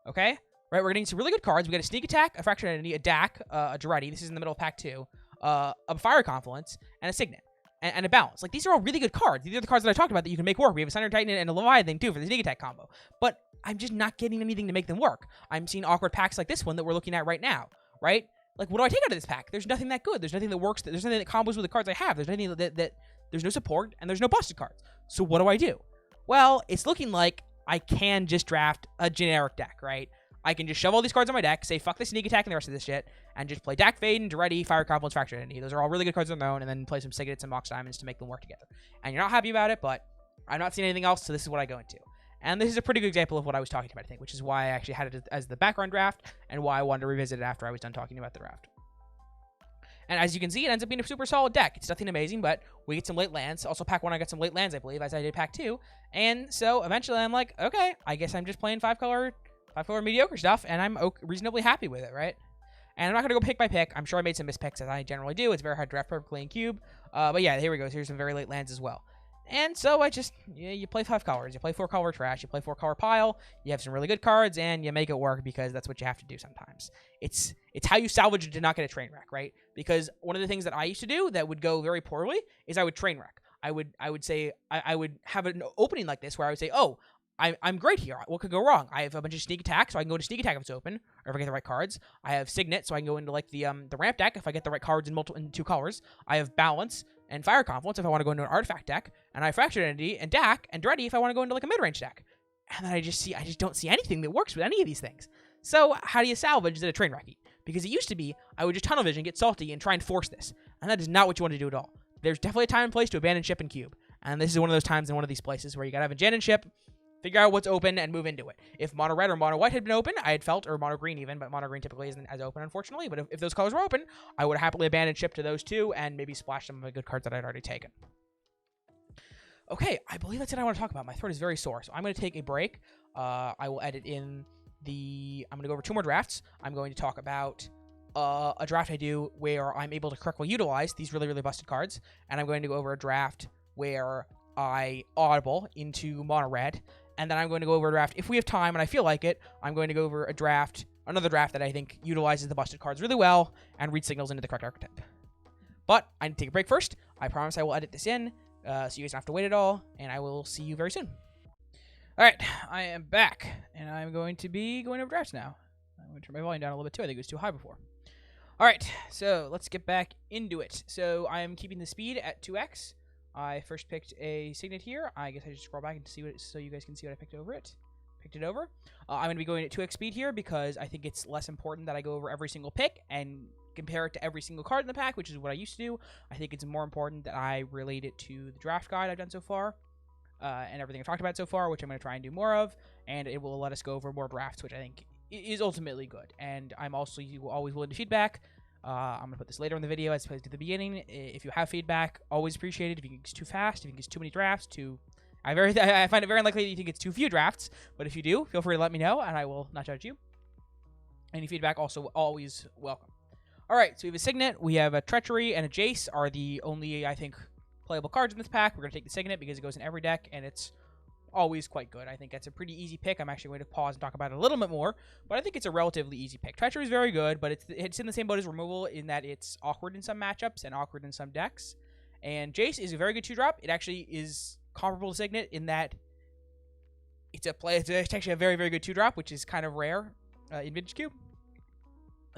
Okay? Right, we're getting some really good cards. We got a Sneak Attack, a Fractured Identity, a DAC, a Duretti. This is in the middle of pack 2. A Fire Confluence, and a Signet. And a Balance. Like, these are all really good cards. These are the cards that I talked about that you can make work. We have a Thunder Titan and a Leviathan, too, for the Sneak Attack combo. But I'm just not getting anything to make them work. I'm seeing awkward packs like this one that we're looking at right now, right? Like, what do I take out of this pack? There's nothing that good. There's nothing that works. There's nothing that combos with the cards I have. There's nothing that there's no support, and there's no busted cards. So what do I do? Well, it's looking like I can just draft a generic deck, right? I can just shove all these cards on my deck, say fuck the Sneak Attack and the rest of this shit, and just play Dak Fade and Duretti, Fire Confluence, Fractured Identity. Those are all really good cards on their own, and then play some Signets and Mox Diamonds to make them work together. And you're not happy about it, but I'm not seeing anything else, so this is what I go into. And this is a pretty good example of what I was talking about, I think, which is why I actually had it as the background draft, and why I wanted to revisit it after I was done talking about the draft. And as you can see, it ends up being a super solid deck. It's nothing amazing, but we get some late lands. Also, pack 1, I got some late lands, I believe, as I did pack 2. And so, eventually, I'm like, okay, I guess I'm just playing 5-color mediocre stuff, and I'm reasonably happy with it, right? And I'm not going to go pick by pick. I'm sure I made some mispicks, as I generally do. It's very hard to draft perfectly in Cube. But yeah, here we go. Here's some very late lands as well. And so I just, you play 5 colors. You play 4 color trash. You play 4 color pile. You have some really good cards, and you make it work because that's what you have to do sometimes. It's how you salvage it to not get a train wreck, right? Because one of the things that I used to do that would go very poorly is I would train wreck. I would say, I would have an opening like this where I would say, oh, I'm great here. What could go wrong? I have a bunch of Sneak Attack, so I can go to Sneak Attack if it's open, or if I get the right cards. I have Signet, so I can go into like the ramp deck if I get the right cards in 2 colors. I have Balance and Fire Confluence if I want to go into an artifact deck, and I have Fractured Identity and DAC and Duretti if I want to go into like a mid-range deck. And then I just don't see anything that works with any of these things. So how do you salvage a train wreck? Because it used to be I would just tunnel vision, get salty, and try and force this, and that is not what you want to do at all. There's definitely a time and place to abandon ship and cube, and this is one of those times in one of these places where you gotta have abandon ship, figure out what's open, and move into it. If mono red or mono white had been open, I had felt, or mono green even, but mono green typically isn't as open, unfortunately. But if those colors were open, I would happily abandon ship to those 2 and maybe splash some of the good cards that I'd already taken. Okay, I believe that's it I want to talk about. My throat is very sore, so I'm going to take a break. I will edit in I'm going to go over 2 more drafts. I'm going to talk about a draft I do where I'm able to correctly utilize these really, really busted cards, and I'm going to go over a draft where I audible into mono red. And then I'm going to go over a draft, if we have time and I feel like it, I'm going to go over another draft that I think utilizes the busted cards really well and read signals into the correct archetype. But I need to take a break first. I promise I will edit this in, so you guys don't have to wait at all, and I will see you very soon. All right, I am back, and I'm going to be going over drafts now. I'm going to turn my volume down a little bit too. I think it was too high before. All right, so let's get back into it. So I am keeping the speed at 2x. I first picked a Signet here. I guess I just scroll back and see so you guys can see what I picked over it. picked it over. I'm going to be going at 2x speed here because I think it's less important that I go over every single pick and compare it to every single card in the pack, which is what I used to do. I think it's more important that I relate it to the draft guide I've done so far and everything I've talked about so far, which I'm going to try and do more of, and it will let us go over more drafts, which I think is ultimately good. And I'm also always willing to feedback. I'm going to put this later in the video as opposed to the beginning. If you have feedback, always appreciate it. If you think it's too fast, if you think it's too many drafts, I find it very unlikely that you think it's too few drafts, but if you do, feel free to let me know, and I will not judge you. Any feedback also always welcome. All right, so we have a Signet, we have a Treachery, and a Jace are the only, I think, playable cards in this pack. We're going to take the Signet because it goes in every deck, and it's always quite good. I think that's a pretty easy pick. I'm actually going to pause and talk about it a little bit more, but I think it's a relatively easy pick. Treachery is very good, but it's in the same boat as Removal in that it's awkward in some matchups and awkward in some decks. And Jace is a very good 2-drop. It actually is comparable to Signet in that it's actually a very, very good 2-drop, which is kind of rare in Vintage Cube.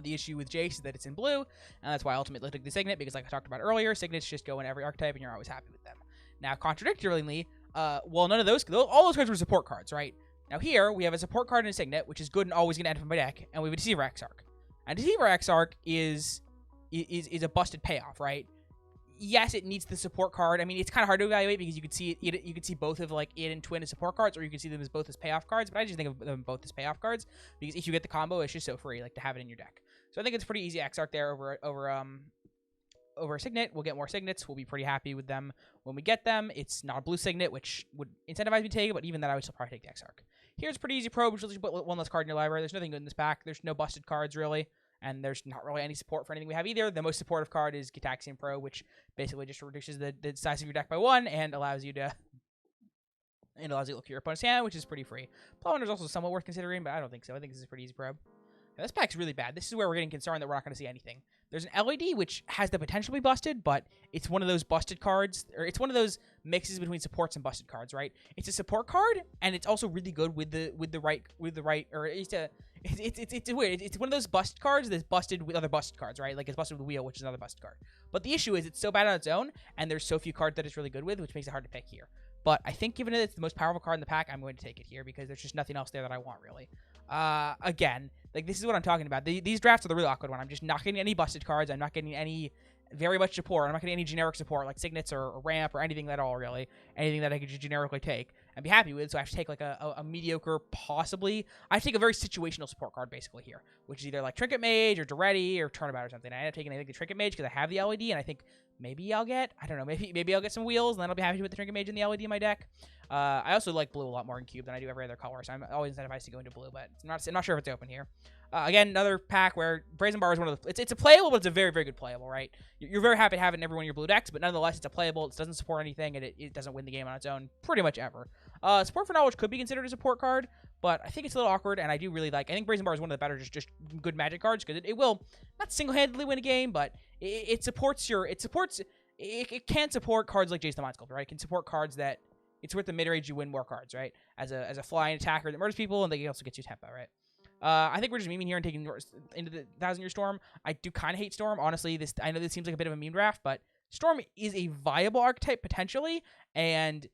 The issue with Jace is that it's in blue, and that's why I ultimately took the Signet, because like I talked about earlier, Signets just go in every archetype, and you're always happy with them. Now, contradictorily, well, none of those, all those cards were support cards, right? Now here, we have a support card in a Signet, which is good and always going to end from my deck, and we have a Deceiver Exarch. And Deceiver Exarch is a busted payoff, right? Yes, it needs the support card. I mean, it's kind of hard to evaluate because you could see you could see both of like it and Twin as support cards, or you can see them as both as payoff cards. But I just think of them both as payoff cards because if you get the combo, it's just so free, like to have it in your deck. So I think it's pretty easy Exarch there over a Signet. We'll get more Signets. We'll be pretty happy with them when we get them. It's not a blue Signet, which would incentivize me to take it, but even that I would still probably take the Exarch. Here's a pretty easy probe, which will just put one less card in your library. There's nothing good in this pack. There's no busted cards really. And there's not really any support for anything we have either. The most supportive card is Gitaxian Pro, which basically just reduces the size of your deck by 1 and allows you to look at your opponent's hand, which is pretty free. Plowhunter is also somewhat worth considering, but I don't think so. I think this is a pretty easy probe. Now, this pack's really bad. This is where we're getting concerned that we're not going to see anything. There's an LED, which has the potential to be busted, but it's one of those busted cards, or it's one of those mixes between supports and busted cards, right? It's a support card, and it's also really good with the right, or it's weird. It's one of those busted cards that's busted with other busted cards, right? Like it's busted with the Wheel, which is another busted card. But the issue is it's so bad on its own, and there's so few cards that it's really good with, which makes it hard to pick here. But I think given that it's the most powerful card in the pack, I'm going to take it here because there's just nothing else there that I want, really. Again, like this is what I'm talking about. These drafts are the real awkward one. I'm just not getting any busted cards. I'm not getting any very much support. I'm not getting any generic support like Signets or Ramp or anything at all, really. Anything that I could just generically take and be happy with. So I have to take like a mediocre, possibly. I take a very situational support card basically here, which is either like Trinket Mage or Duretti or Turnabout or something. I end up taking I think the Trinket Mage because I have the LED, and I think maybe I'll get, I don't know, maybe I'll get some Wheels, and then I'll be happy with the Trinket Mage and the LED in my deck. I also like blue a lot more in Cube than I do every other color, so I'm always incentivized to go into blue, but I'm not sure if it's open here. Again, another pack where Brazen Bar is one of the, it's a playable, but it's a very, very good playable, right? You're very happy to have it in every one of your blue decks, but nonetheless, it's a playable, it doesn't support anything, and it doesn't win the game on its own pretty much ever. Support for Knowledge could be considered a support card, but I think it's a little awkward, and I do really like, I think Brazen Bar is one of the better just good Magic cards, because it will not single-handedly win a game, but it supports your, it can support cards like Jace the Mind Sculptor, right? It can support cards that, it's worth the mid-range you win more cards, right? As a flying attacker that murders people, and they also get you tempo, right? I think we're just memeing here and taking into the 1,000-year Storm. I do kind of hate Storm, honestly. I know this seems like a bit of a meme draft, but Storm is a viable archetype potentially, and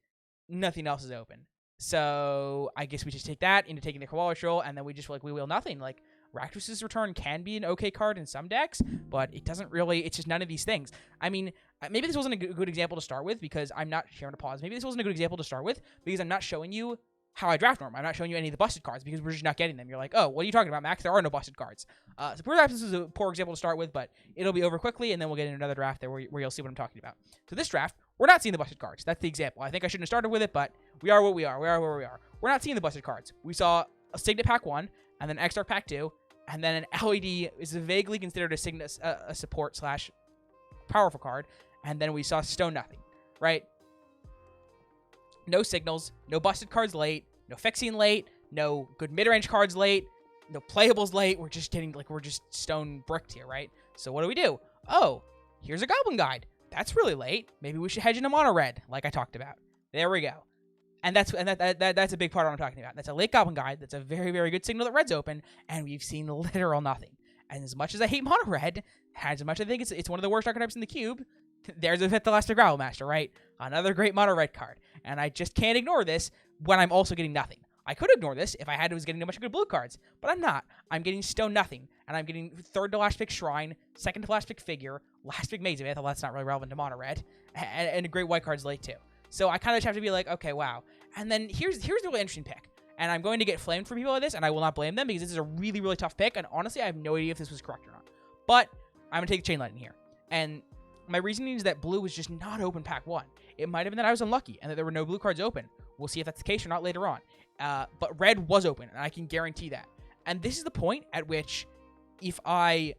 nothing else is open. So I guess we just take that into taking the Koala Troll, and then we just we wheel nothing. Like Rakdos' Return can be an okay card in some decks, but it doesn't really. It's just none of these things. I mean, maybe this wasn't a good example to start with because I'm not here to pause. Maybe this wasn't a good example to start with because I'm not showing you how I draft Norm. I'm not showing you any of the busted cards because we're just not getting them. You're like, oh, what are you talking about, Max? There are no busted cards. So perhaps this is a poor example to start with, but it'll be over quickly, and then we'll get into another draft there where you'll see what I'm talking about. So this draft, we're not seeing the busted cards. That's the example. I think I shouldn't have started with it, but we are what we are. We are where we are. We're not seeing the busted cards. We saw a Signet Pack 1, and then Exarch Pack 2, and then an LED is vaguely considered a Signet, a support / powerful card, and then we saw Stone Nothing, right? No signals, no busted cards late, no fixing late, no good mid-range cards late, no playables late. We're just getting, we're just stone bricked here, right? So what do? Oh, here's a Goblin Guide. That's really late. Maybe we should hedge into mono red, like I talked about. There we go. And that's a big part of what I'm talking about. That's a late Goblin Guide. That's a very, very good signal that red's open, and we've seen literal nothing. And as much as I hate mono red, as much as I think it's one of the worst archetypes in the cube, there's a Vithalastic Gravel Master, right? Another great mono red card. And I just can't ignore this when I'm also getting nothing. I could ignore this if I was getting a bunch of good blue cards, but I'm not. I'm getting Stone Nothing, and I'm getting third to last pick Shrine, second to last pick Figure, last pick Maze of Ith, that's not really relevant to mono red, and great white cards late too. So I kind of have to be like, okay, wow. And then here's the really interesting pick. And I'm going to get flamed for people like this, and I will not blame them because this is a really, really tough pick. And honestly, I have no idea if this was correct or not. But I'm going to take the Chain Lightning here. And my reasoning is that blue was just not open pack 1. It might have been that I was unlucky and that there were no blue cards open. We'll see if that's the case or not later on. But red was open, and I can guarantee that. And this is the point at which if I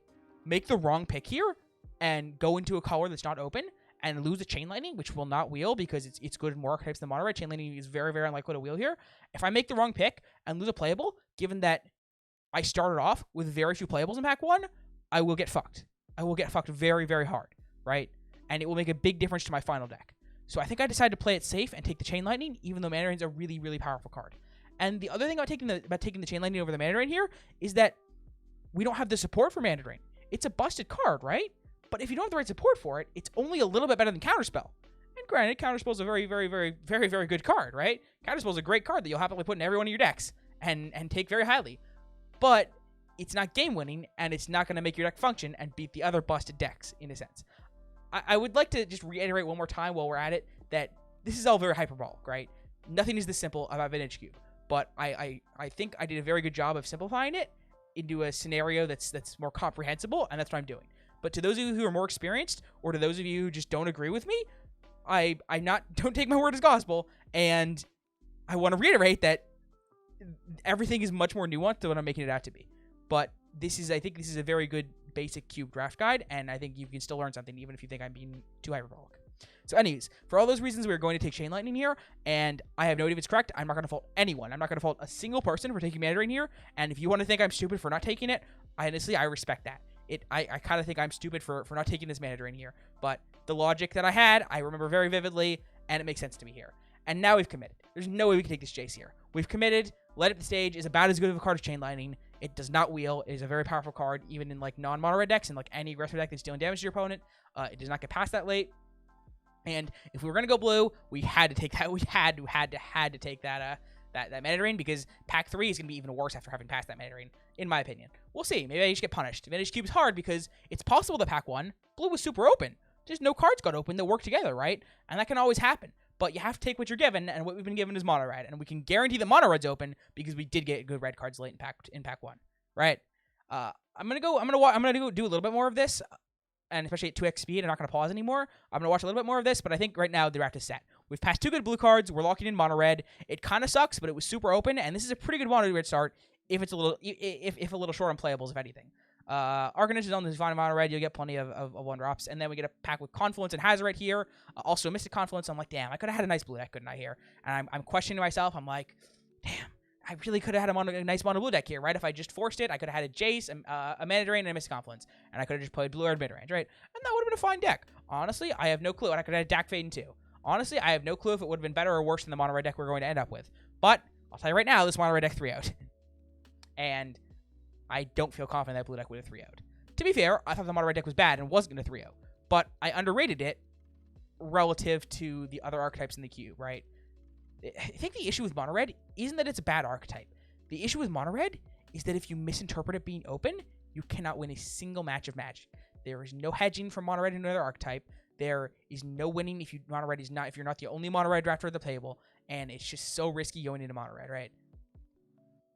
make the wrong pick here and go into a color that's not open and lose a Chain Lightning, which will not wheel because it's good in more archetypes than mono red. Chain Lightning is very, very unlikely to wheel here. If I make the wrong pick and lose a playable, given that I started off with very few playables in pack 1, I will get fucked. I will get fucked very, very hard, right? And it will make a big difference to my final deck. So I think I decided to play it safe and take the Chain Lightning, even though Mana Drain's a really, really powerful card. And the other thing about taking the Chain Lightning over the Mana Drain here is that we don't have the support for Mana Drain. It's a busted card, right? But if you don't have the right support for it, it's only a little bit better than Counterspell. And granted, Counterspell is a very, very, very, very, very good card, right? Counterspell is a great card that you'll happily put in every one of your decks and take very highly. But it's not game-winning, and it's not going to make your deck function and beat the other busted decks, in a sense. I would like to just reiterate one more time while we're at it that this is all very hyperbolic, right? Nothing is this simple about Vintage Cube. But I think I did a very good job of simplifying it into a scenario that's more comprehensible, and that's what I'm doing. But to those of you who are more experienced, or to those of you who just don't agree with me, don't take my word as gospel, and I want to reiterate that everything is much more nuanced than what I'm making it out to be. But I think this is a very good basic cube draft guide, and I think you can still learn something even if you think I'm being too hyperbolic. So anyways, for all those reasons, we're going to take Chain Lightning here, and I have no idea if it's correct. I'm not going to fault anyone. I'm not going to fault a single person for taking Mana Drain here, and if you want to think I'm stupid for not taking it, honestly, I respect that. I kind of think I'm stupid for not taking this Mana Drain here, but the logic that I had, I remember very vividly, and it makes sense to me here. And now we've committed. There's no way we can take this Jace here. We've committed. Light Up the Stage is about as good of a card as Chain Lightning. It does not wheel. It is a very powerful card, even in like non-mono red decks and like any aggressive deck that's dealing damage to your opponent. It does not get past that late. And if we were gonna go blue, we had to take that. We had to take that Mana Drain, because pack 3 is gonna be even worse after having passed that Mana Drain, in my opinion. We'll see. Maybe I just get punished. Vintage Cube is hard because it's possible that pack 1 blue was super open. Just no cards got open that work together, right? And that can always happen. But you have to take what you're given, and what we've been given is mono red, and we can guarantee that mono red's open because we did get good red cards late in pack 1, right? I'm gonna do a little bit more of this, and especially at 2x speed. I'm not gonna pause anymore. I'm gonna watch a little bit more of this, but I think right now the draft is set. We've passed 2 good blue cards. We're locking in mono red. It kind of sucks, but it was super open, and this is a pretty good mono red start. If it's a little, if a little short on playables, if anything. Arcanist is on the Divine Mono Red. You'll get plenty of 1-drops. And then we get a pack with Confluence and Hazoret here. Also Mystic Confluence. I'm like, damn, I could have had a nice blue deck, couldn't I, here? And I'm questioning myself. I'm like, damn, I really could have had a nice mono blue deck here, right? If I just forced it, I could have had a Jace, a Mana Drain, and a Mystic Confluence. And I could have just played blue or mid-range, right? And that would have been a fine deck. Honestly, I have no clue. And I could have had Dak Fade too. Honestly, I have no clue if it would have been better or worse than the mono red deck we're going to end up with. But I'll tell you right now, this mono red deck 3-0'd. And I don't feel confident that blue deck would have 3-0'd. To be fair, I thought the mono red deck was bad and wasn't going to 3-0, but I underrated it relative to the other archetypes in the cube, right? I think the issue with mono red isn't that it's a bad archetype. The issue with mono red is that if you misinterpret it being open, you cannot win a single match of Magic. There is no hedging from mono red in another archetype. There is no winning if you're not the only mono red drafter at the table, and it's just so risky going into mono red, right?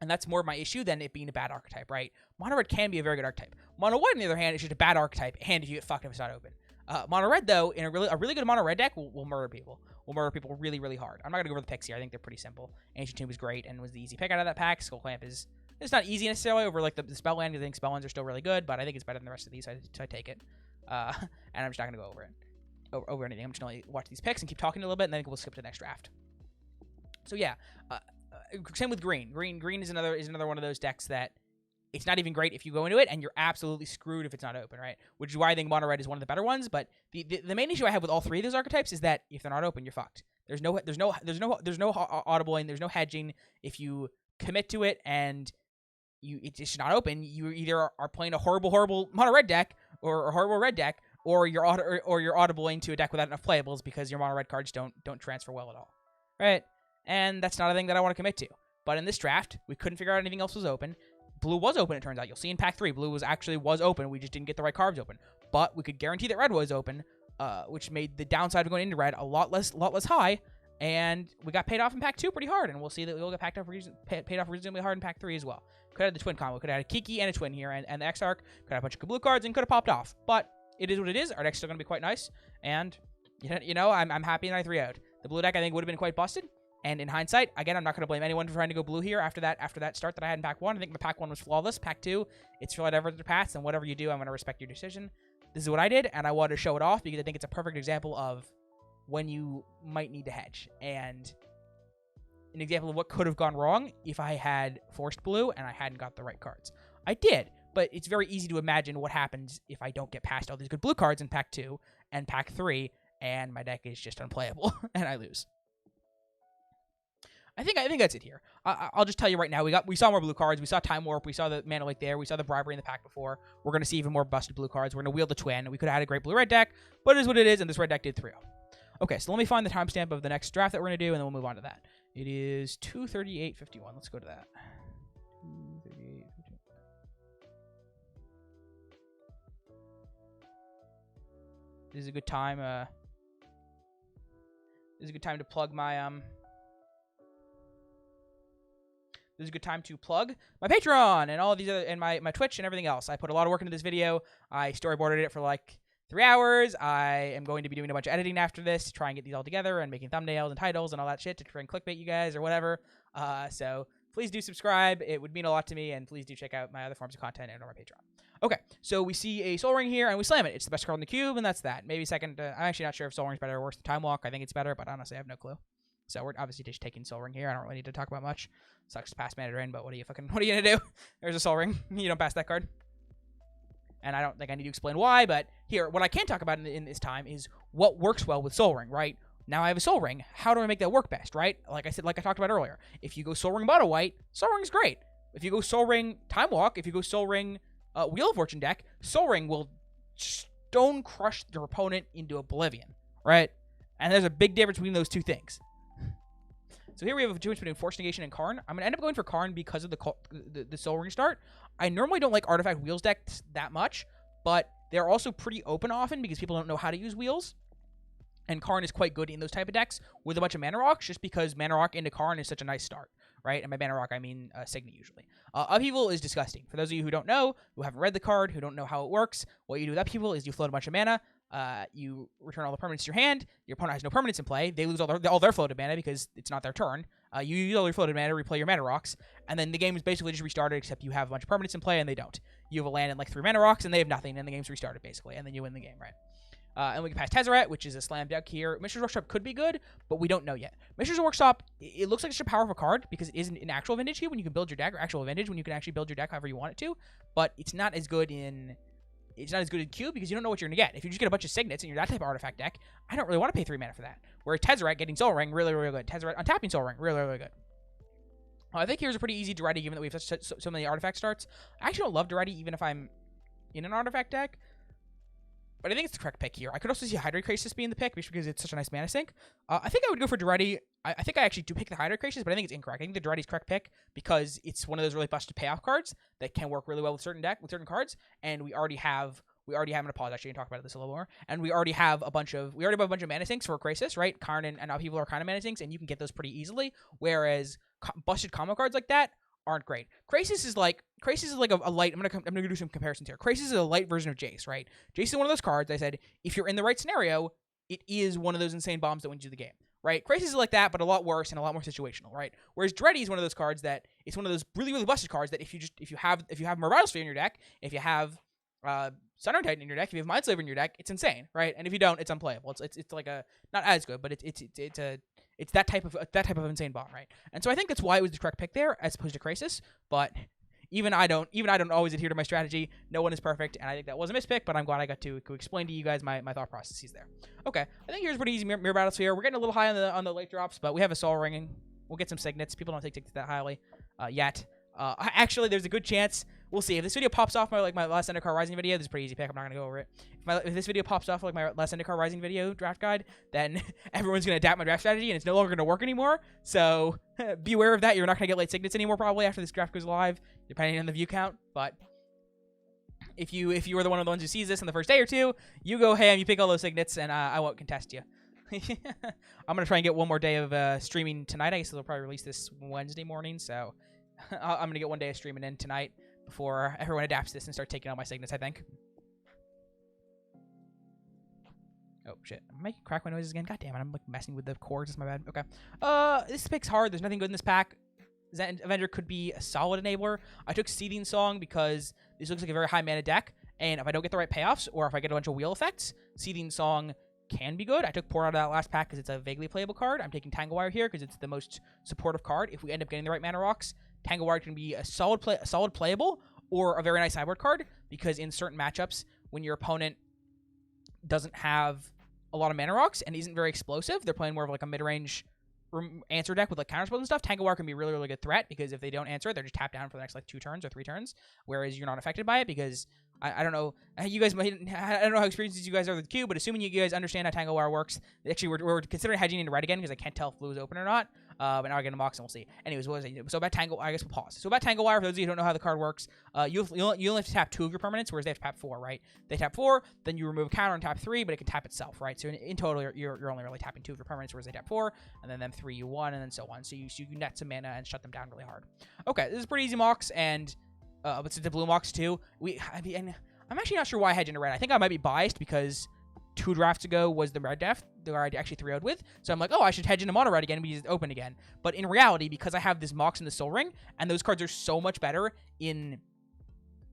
And that's more my issue than it being a bad archetype, right? Mono red can be a very good archetype. Mono white, on the other hand, is just a bad archetype, and if you get fucked if it's not open. Mono red, though, in a really good mono red deck, will murder people. Will murder people really, really hard. I'm not gonna go over the picks here. I think they're pretty simple. Ancient Tomb is great and was the easy pick out of that pack. Skull Clamp is it's not easy necessarily over like the spell land. I think spell lands are still really good, but I think it's better than the rest of these, so I take it. And I'm just not gonna go over it over anything. I'm just gonna watch these picks and keep talking a little bit, and then we'll skip to the next draft. So yeah. Same with green. Green is another one of those decks that it's not even great if you go into it, and you're absolutely screwed if it's not open, right? Which is why I think mono red is one of the better ones. But the main issue I have with all 3 of those archetypes is that if they're not open, you're fucked. There's no audibling. There's no hedging. If you commit to it and it's just not open, you either are playing a horrible mono red deck or a horrible red deck, or you're audibling to a deck without enough playables because your mono red cards don't transfer well at all, right? And that's not a thing that I want to commit to. But in this draft, we couldn't figure out anything else was open. Blue was open, it turns out. You'll see in pack 3, blue was open. We just didn't get the right cards open. But we could guarantee that red was open, which made the downside of going into red a lot less high. And we got paid off in pack 2 pretty hard. And we'll see that we'll get paid off reasonably hard in pack 3 as well. Could have had the twin combo. Could have had a Kiki and a twin here. And the X-Arc. Could have a bunch of blue cards and could have popped off. But it is what it is. Our deck's still going to be quite nice. And, you know, I'm happy that I 3-0'd. The blue deck, I think, would have been quite busted. And in hindsight, again, I'm not going to blame anyone for trying to go blue here after that start that I had in pack 1. I think my pack 1 was flawless. Pack 2, it's whatever the paths, and whatever you do, I'm going to respect your decision. This is what I did, and I wanted to show it off because I think it's a perfect example of when you might need to hedge. And an example of what could have gone wrong if I had forced blue and I hadn't got the right cards. I did, but it's very easy to imagine what happens if I don't get past all these good blue cards in pack 2 and pack 3, and my deck is just unplayable, and I lose. I think that's it here. I'll just tell you right now, we saw more blue cards. We saw Time Warp. We saw the Mana Lake there. We saw the Bribery in the pack before. We're going to see even more busted blue cards. We're going to wield the Twin. We could have had a great blue-red deck, but it is what it is, and this red deck did 3-0. Okay, so let me find the timestamp of the next draft that we're going to do, and then we'll move on to that. It is 2:38:51. Let's go to that. 2:38:51. This is a good time. This is a good time to plug my This is a good time to plug my Patreon and all of these other, and my Twitch and everything else. I put a lot of work into this video. I storyboarded it for like 3 hours. I am going to be doing a bunch of editing after this to try and get these all together and making thumbnails and titles and all that shit to try and clickbait you guys or whatever. So please do subscribe. It would mean a lot to me, and please do check out my other forms of content and on my Patreon. Okay, so we see a Soul Ring here, and we slam it. It's the best card in the cube, and that's that. Maybe second. I'm actually not sure if Soul Ring's better or worse than Time Walk. I think it's better, but honestly, I have no clue. So we're obviously just taking Soul Ring here. I don't really need to talk about much. Sucks to pass Mana Drain, but what are you gonna do? There's a Soul Ring. You don't pass that card. And I don't think I need to explain why, but here, what I can talk about in this time is what works well with Soul Ring, right? Now I have a Soul Ring. How do I make that work best, right? Like I talked about earlier. If you go Soul Ring Mono White, Soul Ring's great. If you go Soul Ring Time Walk, if you go Soul Ring Wheel of Fortune deck, Soul Ring will stone crush your opponent into oblivion, right? And there's a big difference between those two things. So here we have a difference between Force Negation and Karn. I'm going to end up going for Karn because of the Soul Ring start. I normally don't like Artifact Wheels decks that much, but they're also pretty open often because people don't know how to use Wheels. And Karn is quite good in those type of decks with a bunch of Mana Rocks, just because Mana Rock into Karn is such a nice start, right? And by Mana Rock, I mean Signet usually. Upheaval is disgusting. For those of you who don't know, who haven't read the card, who don't know how it works, what you do with Upheaval is you float a bunch of mana, you return all the permanents to your hand, your opponent has no permanents in play, they lose all their floated mana because it's not their turn, you use all your floated mana, replay your Mana Rocks, and then the game is basically just restarted except you have a bunch of permanents in play and they don't. You have a land and like 3 Mana Rocks and they have nothing, and the game's restarted basically, and then you win the game, right? And we can pass Tezzeret, which is a slam deck here. Mishra's Workshop could be good, but we don't know yet. Mishra's Workshop, it looks like such a powerful card because it is an actual vintage cube when you can build your deck, or actual vintage when you can actually build your deck however you want it to, but it's not as good in cube because you don't know what you're going to get. If you just get a bunch of signets and you're that type of artifact deck, I don't really want to pay 3 mana for that. Whereas Tezzeret getting Soul Ring, really, really good. Tezzeret untapping Soul Ring, really, really good. I think here's a pretty easy Daretti given that we have so many artifact starts. I actually don't love Daretti even if I'm in an artifact deck. But I think it's the correct pick here. I could also see Hydra Crisis being the pick just because it's such a nice mana sink. I think I would go for Daretti. I think I actually do pick the Hydra Crisis, but I think it's incorrect. I think the Daretti's correct pick because it's one of those really busted payoff cards that can work really well with certain cards. And we already have I'm gonna pause actually and talk about this a little more. And we already have a bunch of mana sinks for Crisis, right? Karn and Upheaval are kind of mana sinks, and you can get those pretty easily. Whereas busted combo cards like that aren't great. Crisis is like a light. I'm gonna do some comparisons here. Crisis is a light version of Jace, right? Jace is one of those cards. I said if you're in the right scenario, it is one of those insane bombs that wins you the game, right? Crisis is like that, but a lot worse and a lot more situational, right? Whereas Daretti is one of those cards that it's one of those really, really busted cards that if you have Marauding Sphere in your deck, if you have Sunrise Titan in your deck, if you have Mindslaver in your deck, it's insane, right? And if you don't, it's unplayable. It's like a not as good, but it's that type of insane bomb, right? And so I think that's why it was the correct pick there, as opposed to Crisis. But even I don't always adhere to my strategy. No one is perfect, and I think that was a mispick. But I'm glad I got to explain to you guys my thought processes there. Okay, I think here's pretty easy mirror battles here. We're getting a little high on the late drops, but we have a Soul Ring. We'll get some signets. People don't take signets that highly yet. Actually, there's a good chance we'll see. If this video pops off my last Zendikar Rising video, this is a pretty easy pick. I'm not gonna go over it. If this video pops off like my last Zendikar Rising video draft guide, then everyone's gonna adapt my draft strategy, and it's no longer gonna work anymore. So be aware of that. You're not gonna get late signets anymore probably after this draft goes live, depending on the view count. But if you were the one of the ones who sees this in the first day or two, you go ham, you pick all those signets, and I won't contest you. I'm gonna try and get one more day of streaming tonight. I guess they'll probably release this Wednesday morning, so I'm gonna get one day of streaming in tonight before everyone adapts this and start taking all my signets, I think. Oh shit, I'm making crack my noises again. God damn it, I'm like messing with the cords. It's my bad. Okay. This pick's hard. There's nothing good in this pack. Zen Avenger could be a solid enabler. I took Seething Song because this looks like a very high mana deck, and if I don't get the right payoffs, or if I get a bunch of wheel effects, Seething Song can be good. I took Port out of that last pack because it's a vaguely playable card. I'm taking Tangle Wire here because it's the most supportive card. If we end up getting the right mana rocks, Tangle Wire can be a solid playable, or a very nice sideboard card, because in certain matchups, when your opponent doesn't have a lot of mana rocks and isn't very explosive, they're playing more of like a mid-range answer deck with like counterspells and stuff. Tangle Wire can be a really, really good threat, because if they don't answer it, they're just tapped down for the next like 2 turns or 3 turns, whereas you're not affected by it because I don't know. You guys might, I don't know how experienced you guys are with the cube, but assuming you guys understand how Tangle Wire works, actually we're considering hedging into red again because I can't tell if blue is open or not. But now I get a box and we'll see. Anyways, what was I? So about Tangle, I guess we'll pause. So about Tangle Wire, for those of you who don't know how the card works, you only have to tap 2 of your permanents, whereas they have to tap 4, right? They tap 4, then you remove a counter and tap 3, but it can tap itself, right? So in total, you're only really tapping 2 of your permanents, whereas they tap 4, and then them 3 you 1, and then so on. So you net some mana and shut them down really hard. Okay, this is pretty easy mocks, and but it's the blue mocks too. I'm actually not sure why I hedge into red. I think I might be biased because 2 drafts ago was the red def that I actually 3-0'd with. So I'm like, oh, I should hedge into mono red again because it's open again. But in reality, because I have this Mox and the Soul Ring, and those cards are so much better in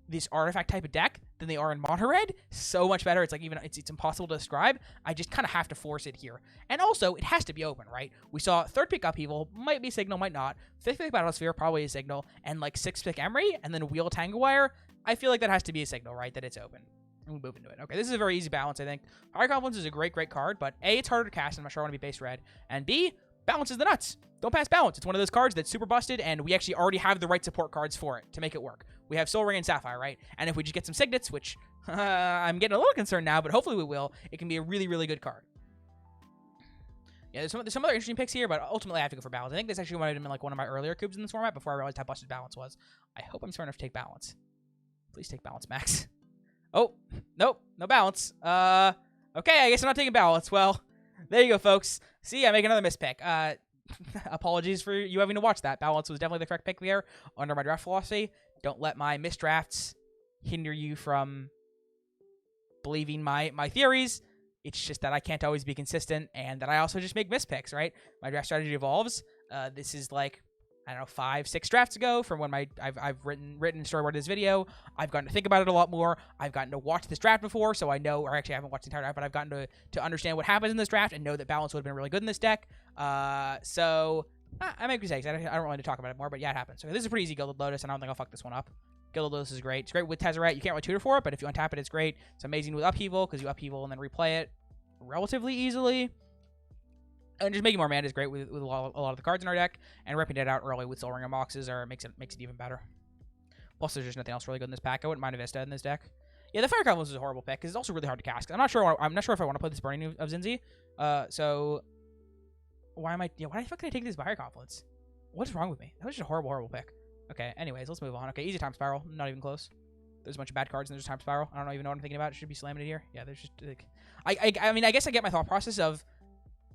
this artifact type of deck than they are in mono red, so much better. It's like it's impossible to describe. I just kind of have to force it here. And also, it has to be open, right? We saw 3rd pick Upheaval, might be Signal, might not. 5th pick Battlesphere, probably a Signal, and like 6th pick Emery, and then Wheel Tangle Wire. I feel like that has to be a signal, right? That it's open. And we move into it. Okay, this is a very easy balance, I think. High Confluence is a great, great card, but A, it's harder to cast, and I'm not sure I want to be base red. And B, balance is the nuts. Don't pass balance. It's one of those cards that's super busted, and we actually already have the right support cards for it to make it work. We have Soul Ring and Sapphire, right? And if we just get some signets, which I'm getting a little concerned now, but hopefully we will, it can be a really, really good card. Yeah, there's some other interesting picks here, but ultimately I have to go for balance. I think this actually might have been like one of my earlier cubes in this format before I realized how busted balance was. I hope I'm smart enough to take balance. Please take balance, Max. Oh, nope, no balance. Okay, I guess I'm not taking balance. Well, there you go, folks. See, I make another mispick. Apologies for you having to watch that. Balance was definitely the correct pick there under my draft philosophy. Don't let my misdrafts hinder you from believing my theories. It's just that I can't always be consistent, and that I also just make mispicks, right? My draft strategy evolves. This is like, I don't know, 5, 6 drafts ago from when I've written and storyboarded this video. I've gotten to think about it a lot more. I've gotten to watch this draft before, so I know, or actually I haven't watched the entire draft, but I've gotten to understand what happens in this draft and know that balance would have been really good in this deck. So I make mistakes. I don't really need to talk about it more, but yeah, it happens. So this is a pretty easy Gilded Lotus, and I don't think I'll fuck this one up. Gilded Lotus is great. It's great with Tezzeret. You can't really tutor for it, but if you untap it, it's great. It's amazing with Upheaval, because you Upheaval and then replay it relatively easily. And just making more mana is great with a lot of the cards in our deck, and ripping it out early with Soul Ring or Moxes makes it even better. Plus, there's just nothing else really good in this pack. I wouldn't mind a Vista in this deck. Yeah, the Fire Confluence is a horrible pick because it's also really hard to cast. I'm not sure if I want to play this Burning of Zinzi. So why the fuck did I take this Fire Confluence? What's wrong with me? That was just a horrible pick. Okay, anyways, let's move on. Okay, easy Time Spiral. Not even close. There's a bunch of bad cards and there's Time Spiral. I don't even know what I'm thinking about. It should be slamming it here. Yeah, there's just like, I mean, I guess I get my thought process of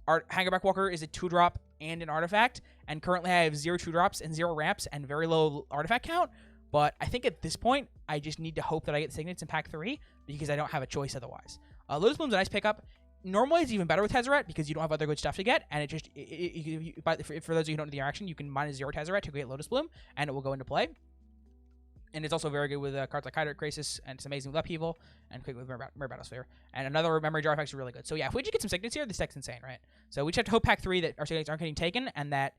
Hangerback Walker is a 2-drop and an artifact, and currently I have 0 2-drops and 0 ramps and very low artifact count. But I think at this point, I just need to hope that I get signets in pack 3 because I don't have a choice otherwise. Lotus Bloom's a nice pickup. Normally, it's even better with Tezzeret because you don't have other good stuff to get, and it just for those of you who don't know the interaction, you can -0 Tezzeret to get Lotus Bloom, and it will go into play. And it's also very good with cards like Hydroid Crisis, and it's amazing with Upheaval, and quick with Mirror Battlesphere. And another Memory Jar effects are really good. So yeah, if we just get some signets here, this deck's insane, right? So we just have to hope pack 3 that our signets aren't getting taken, and that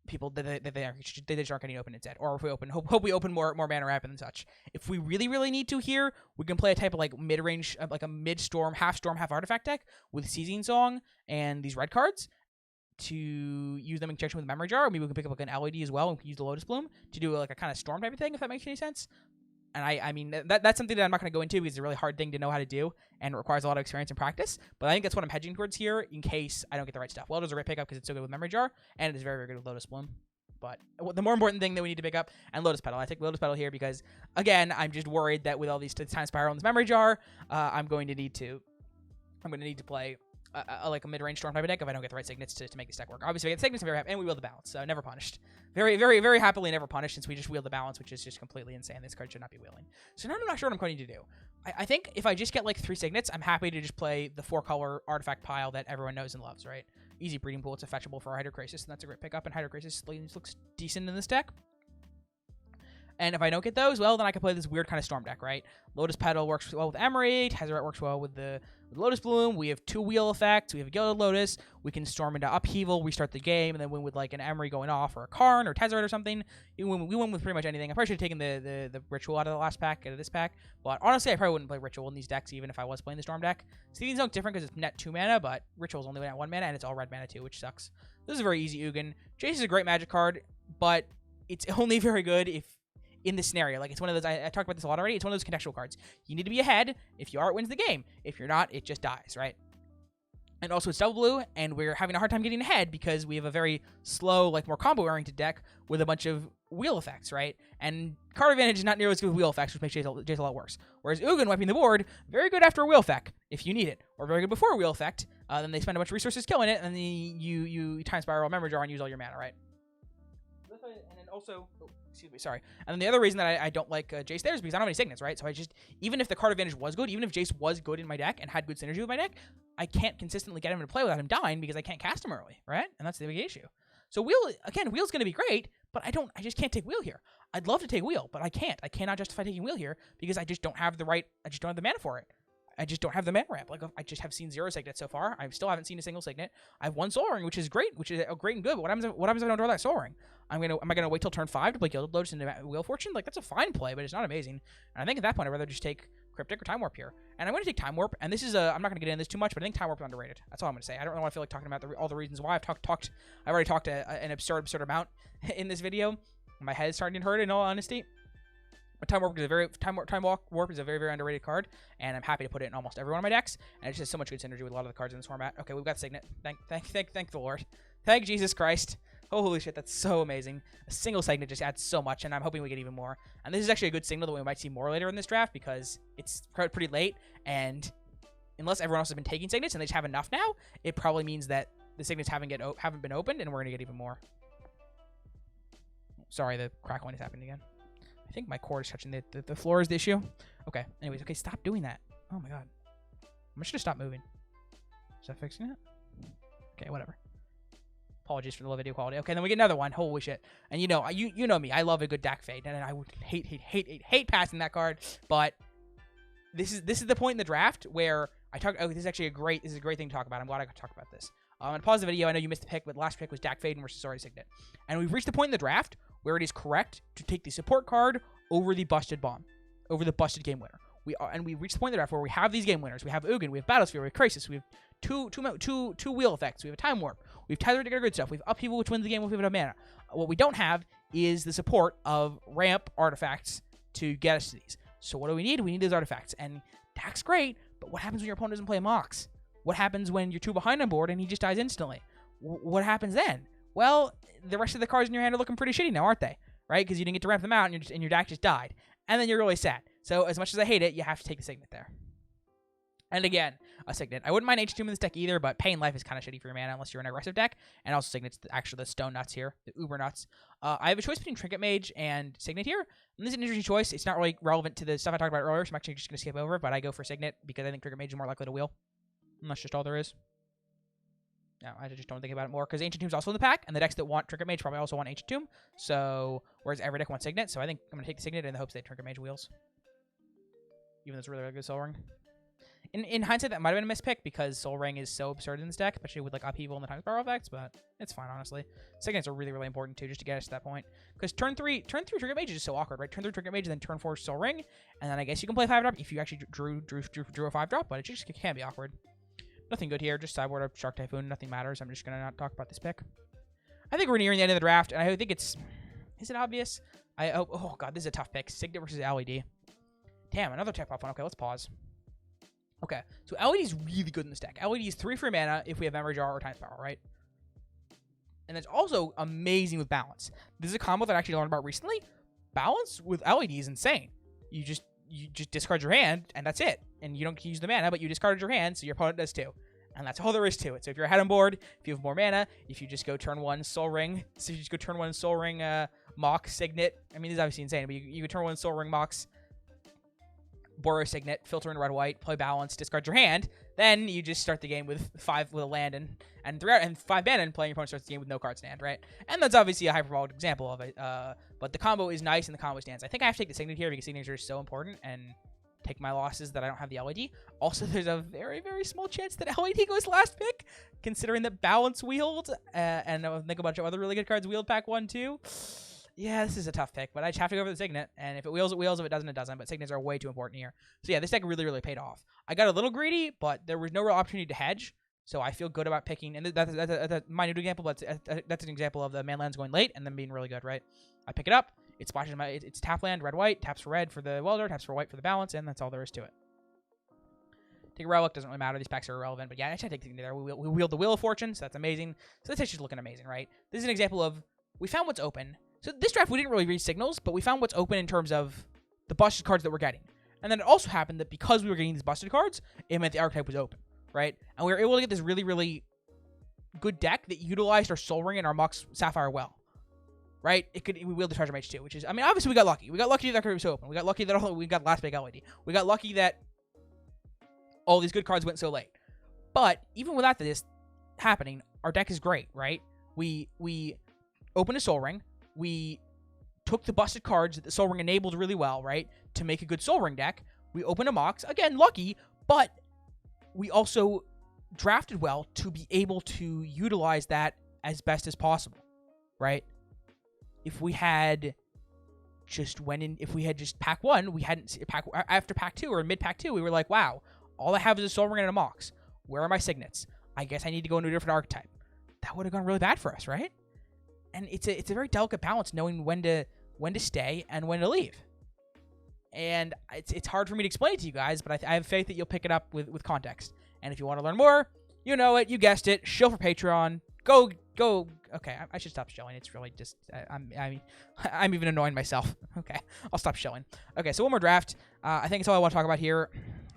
people they just aren't getting open instead. Or if we hope we open more mana rapid and such. If we really need to here, we can play a type of like mid-range, like a mid-storm, half artifact deck with Seizing Song and these red cards. to use them in conjunction with Memory Jar. Or maybe we can pick up like an LED as well and use the Lotus Bloom to do like a kind of storm type of thing, if that makes any sense. And I mean, that's something that I'm not going to go into because it's a really hard thing to know how to do and it requires a lot of experience and practice. But I think that's what I'm hedging towards here in case I don't get the right stuff. Well, it is a great pickup because it's so good with Memory Jar, and it is very, very good with Lotus Bloom. But the more important thing that we need to pick up, and Lotus Petal. I take Lotus Petal here because, again, I'm just worried that with all these Time Spiral and this Memory Jar, I'm going to need to play like a mid-range storm type of deck if I don't get the right signets to make this deck work. Obviously, we get the signets, I'm very happy, and we wield the balance, so never punished. Very, very, very happily never punished since we just wield the balance, which is just completely insane. This card should not be wheeling. So now I'm not sure what I'm going to do. I think if I just get like 3 signets, I'm happy to just play the 4-color artifact pile that everyone knows and loves, right? Easy breeding pool, it's a fetchable for Hydro Crisis, and that's a great pickup, and Hydro Crisis looks decent in this deck. And if I don't get those, well, then I can play this weird kind of storm deck, right? Lotus Petal works well with Emery. Tezzeret works well with the Lotus Bloom. We have 2 wheel effects. We have a Gilded Lotus. We can storm into Upheaval, restart the game, and then win with like an Emery going off or a Karn or Tezzeret or something. We win with pretty much anything. I probably should have taken the Ritual out of the last pack, out of this pack. But honestly, I probably wouldn't play Ritual in these decks even if I was playing the Storm deck. Seething's not different because it's net 2 mana, but Ritual's only net 1 mana, and it's all red mana too, which sucks. This is a very easy Ugin. Jace is a great Magic card, but it's only very good if in this scenario. Like, it's one of those, I talked about this a lot already, it's one of those contextual cards. You need to be ahead. If you are, it wins the game. If you're not, it just dies, right? And also it's double blue, and we're having a hard time getting ahead because we have a very slow, like, more combo-oriented deck with a bunch of wheel effects, right? And card advantage is not nearly as good with wheel effects, which makes Jace a lot worse. Whereas Ugin wiping the board, very good after a wheel effect, if you need it. Or very good before a wheel effect. Then they spend a bunch of resources killing it, and then you Time Spiral Memory Jar and use all your mana, right? And then also, excuse me, sorry. And then the other reason that I don't like Jace there is because I don't have any signets, right? So I just, even if the card advantage was good, even if Jace was good in my deck and had good synergy with my deck, I can't consistently get him to play without him dying because I can't cast him early, right? And that's the big issue. So Wheel's going to be great, but I just can't take Wheel here. I'd love to take Wheel, but I can't. I cannot justify taking Wheel here because I just don't have the mana for it. I just don't have the mana ramp. Like, I just have seen 0 signets so far. I still haven't seen a single signet. I have 1 Soul Ring, which is great, great and good. But what happens if I don't draw that Soul Ring? Am I gonna wait till turn 5 to play Gilded Lotus into Wheel of Fortune? Like, that's a fine play, but it's not amazing. And I think at that point I'd rather just take Cryptic or Time Warp here. And I'm going to take Time Warp. And this is I'm not going to get into this too much, but I think Time Warp is underrated. That's all I'm going to say. I don't really want to feel like talking about all the reasons why. I've already talked an absurd amount in this video. My head is starting to hurt, in all honesty. But Time Warp is a very, very underrated card, and I'm happy to put it in almost every one of my decks. And it just has so much good synergy with a lot of the cards in this format. Okay, we've got Signet. Thank the Lord. Thank Jesus Christ. Holy shit, that's so amazing. A single Signet just adds so much, and I'm hoping we get even more. And this is actually a good signal that we might see more later in this draft because it's pretty late, and unless everyone else has been taking Signets and they just have enough now, it probably means that the Signets haven't been opened, and we're going to get even more. Sorry, the crackling is happening again. I think my cord is touching the floor is the issue. Okay. Anyways, okay, stop doing that. Oh my god. I'm just gonna stop moving. Is that fixing it? Okay, whatever. Apologies for the low video quality. Okay, then we get another one. Holy shit. And you know me. I love a good Dak Fade, and I would hate passing that card. But this is the point in the draft where I talk. Oh, this is a great thing to talk about. I'm glad I could talk about this. I'm gonna pause the video. I know you missed the pick, but the last pick was Dak Fade versus Sorry Signet, and we've reached the point in the draft where it is correct to take the support card over the busted bomb, over the busted game winner. We've reached the point in the draft where we have these game winners. We have Ugin, we have Battlesphere, we have Crisis, we have two wheel effects, we have a Time Warp, we have Tezzeret to get our good stuff, we have Upheaval, which wins the game with enough mana. What we don't have is the support of ramp artifacts to get us to these. So what do we need? We need those artifacts. And Dak's great, but what happens when your opponent doesn't play Mox? What happens when you're 2 behind on board and he just dies instantly? What happens then? Well, the rest of the cards in your hand are looking pretty shitty now, aren't they? Right? Because you didn't get to ramp them out and your deck just died. And then you're really sad. So as much as I hate it, you have to take the Signet there. And again, a Signet. I wouldn't mind H2 in this deck either, but Paying Life is kind of shitty for your mana unless you're an aggressive deck. And also Signet's actually the Stone Nuts here, the Uber Nuts. I have a choice between Trinket Mage and Signet here. And this is an interesting choice. It's not really relevant to the stuff I talked about earlier, so I'm actually just going to skip over it, but I go for Signet because I think Trinket Mage is more likely to wheel. And that's just all there is. No, I just don't think about it more because Ancient Tomb's also in the pack, and the decks that want Trinket Mage probably also want Ancient Tomb. So, whereas every deck wants Signet, so I think I'm going to take the Signet in the hopes that Trinket Mage wheels. Even though it's a really, really good Soul Ring. In hindsight, that might have been a mispick because Soul Ring is so absurd in this deck, especially with like Upheaval and the Time Spiral effects, but it's fine, honestly. Signets are really, really important too, just to get us to that point. Because turn 3 Trinket Mage is just so awkward, right? Turn 3 Trinket Mage, and then turn 4 Soul Ring, and then I guess you can play 5-drop if you actually drew a 5-drop, but it just can be awkward. Nothing good here. Just sideboard a Shark Typhoon. Nothing matters. I'm just going to not talk about this pick. I think we're nearing the end of the draft, and I think it's... Is it obvious? Oh, God, this is a tough pick. Signet versus LED. Damn, another tech pop one. Okay, let's pause. Okay, so LED is really good in this deck. LED is 3 free mana if we have Memory Jar or Time's Power, right? And it's also amazing with Balance. This is a combo that I actually learned about recently. Balance with LED is insane. You just discard your hand, and that's it. And you don't use the mana, but you discarded your hand, so your opponent does too. And that's all there is to it. So if you're ahead on board, if you have more mana, if you just go turn 1 Soul Ring, so you just go turn 1 Soul Ring, Mox, Signet. I mean, this is obviously insane, but you can turn 1 Soul Ring, Mox, Boros Signet, filter in red-white, play Balance, discard your hand. Then you just start the game with 5 with a land and 5 mana, and playing your opponent starts the game with no cards in hand, right? And that's obviously a hyperbolic example of it. But the combo is nice and the combo stands. I think I have to take the Signet here because Signets are so important and take my losses that I don't have the LED. Also, there's a very, very small chance that LED goes last pick, considering that Balance wheeled, and I think a bunch of other really good cards wheeled pack 1 too. Yeah, this is a tough pick, but I just have to go for the Signet, and if it wheels, it wheels. If it doesn't, it doesn't, but Signets are way too important here. So yeah, this deck really, really paid off. I got a little greedy, but there was no real opportunity to hedge, so I feel good about picking, and that's a minute example, but that's an example of the man lands going late and then being really good, right? I pick it up, it splashes it's tap land, red-white, taps for red for the Welder, taps for white for the Balance, and that's all there is to it. Take a Relic, doesn't really matter, these packs are irrelevant, but yeah, I should take the Signet there. We wield the Wheel of Fortune, so that's amazing. So this is just looking amazing, right? This is an example of, we found what's open. So this draft, we didn't really read signals, but we found what's open in terms of the busted cards that we're getting. And then it also happened that because we were getting these busted cards, it meant the archetype was open, right? And we were able to get this really, really good deck that utilized our Soul Ring and our Mox Sapphire well, right? We wielded the Treasure Mage too, which is, I mean, obviously we got lucky. We got lucky that archetype was open. We got lucky that we got last big LED. We got lucky that all these good cards went so late. But even without this happening, our deck is great, right? We opened a Soul Ring. We took the busted cards that the Soul Ring enabled really well, right, to make a good Soul Ring deck. We opened a Mox. Again, lucky, but we also drafted well to be able to utilize that as best as possible, right? If we had just pack 1, we hadn't after pack 2 or mid pack 2, we were like, wow, all I have is a Soul Ring and a Mox. Where are my Signets? I guess I need to go into a different archetype. That would have gone really bad for us, right? And it's a very delicate balance knowing when to stay and when to leave. And it's hard for me to explain it to you guys, but I have faith that you'll pick it up with context. And if you want to learn more, you know it, you guessed it, shill for Patreon. Go. Okay, I should stop shilling. It's really just I'm even annoying myself. Okay, I'll stop shilling. Okay, so one more draft. I think it's all I want to talk about here.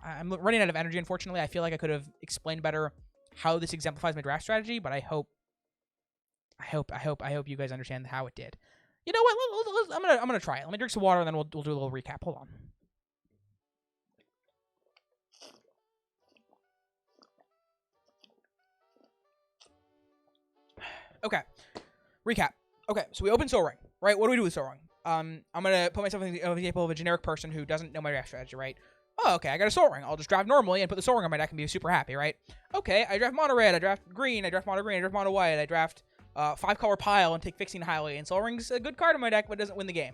I'm running out of energy, unfortunately. I feel like I could have explained better how this exemplifies my draft strategy, but I hope you guys understand how it did. You know what? I'm gonna try it. Let me drink some water, and then we'll do a little recap. Hold on. Okay, recap. Okay, so we open Soul Ring, right? What do we do with Soul Ring? I'm gonna put myself in the example of a generic person who doesn't know my draft strategy, right? Oh, okay, I got a Soul Ring. I'll just draft normally and put the Soul Ring on my deck and be super happy, right? Okay, I draft mono red, I draft green, I draft mono green, I draft mono white, I draft 5-color pile and take Fixing highly, and Soul Ring's a good card in my deck, but doesn't win the game.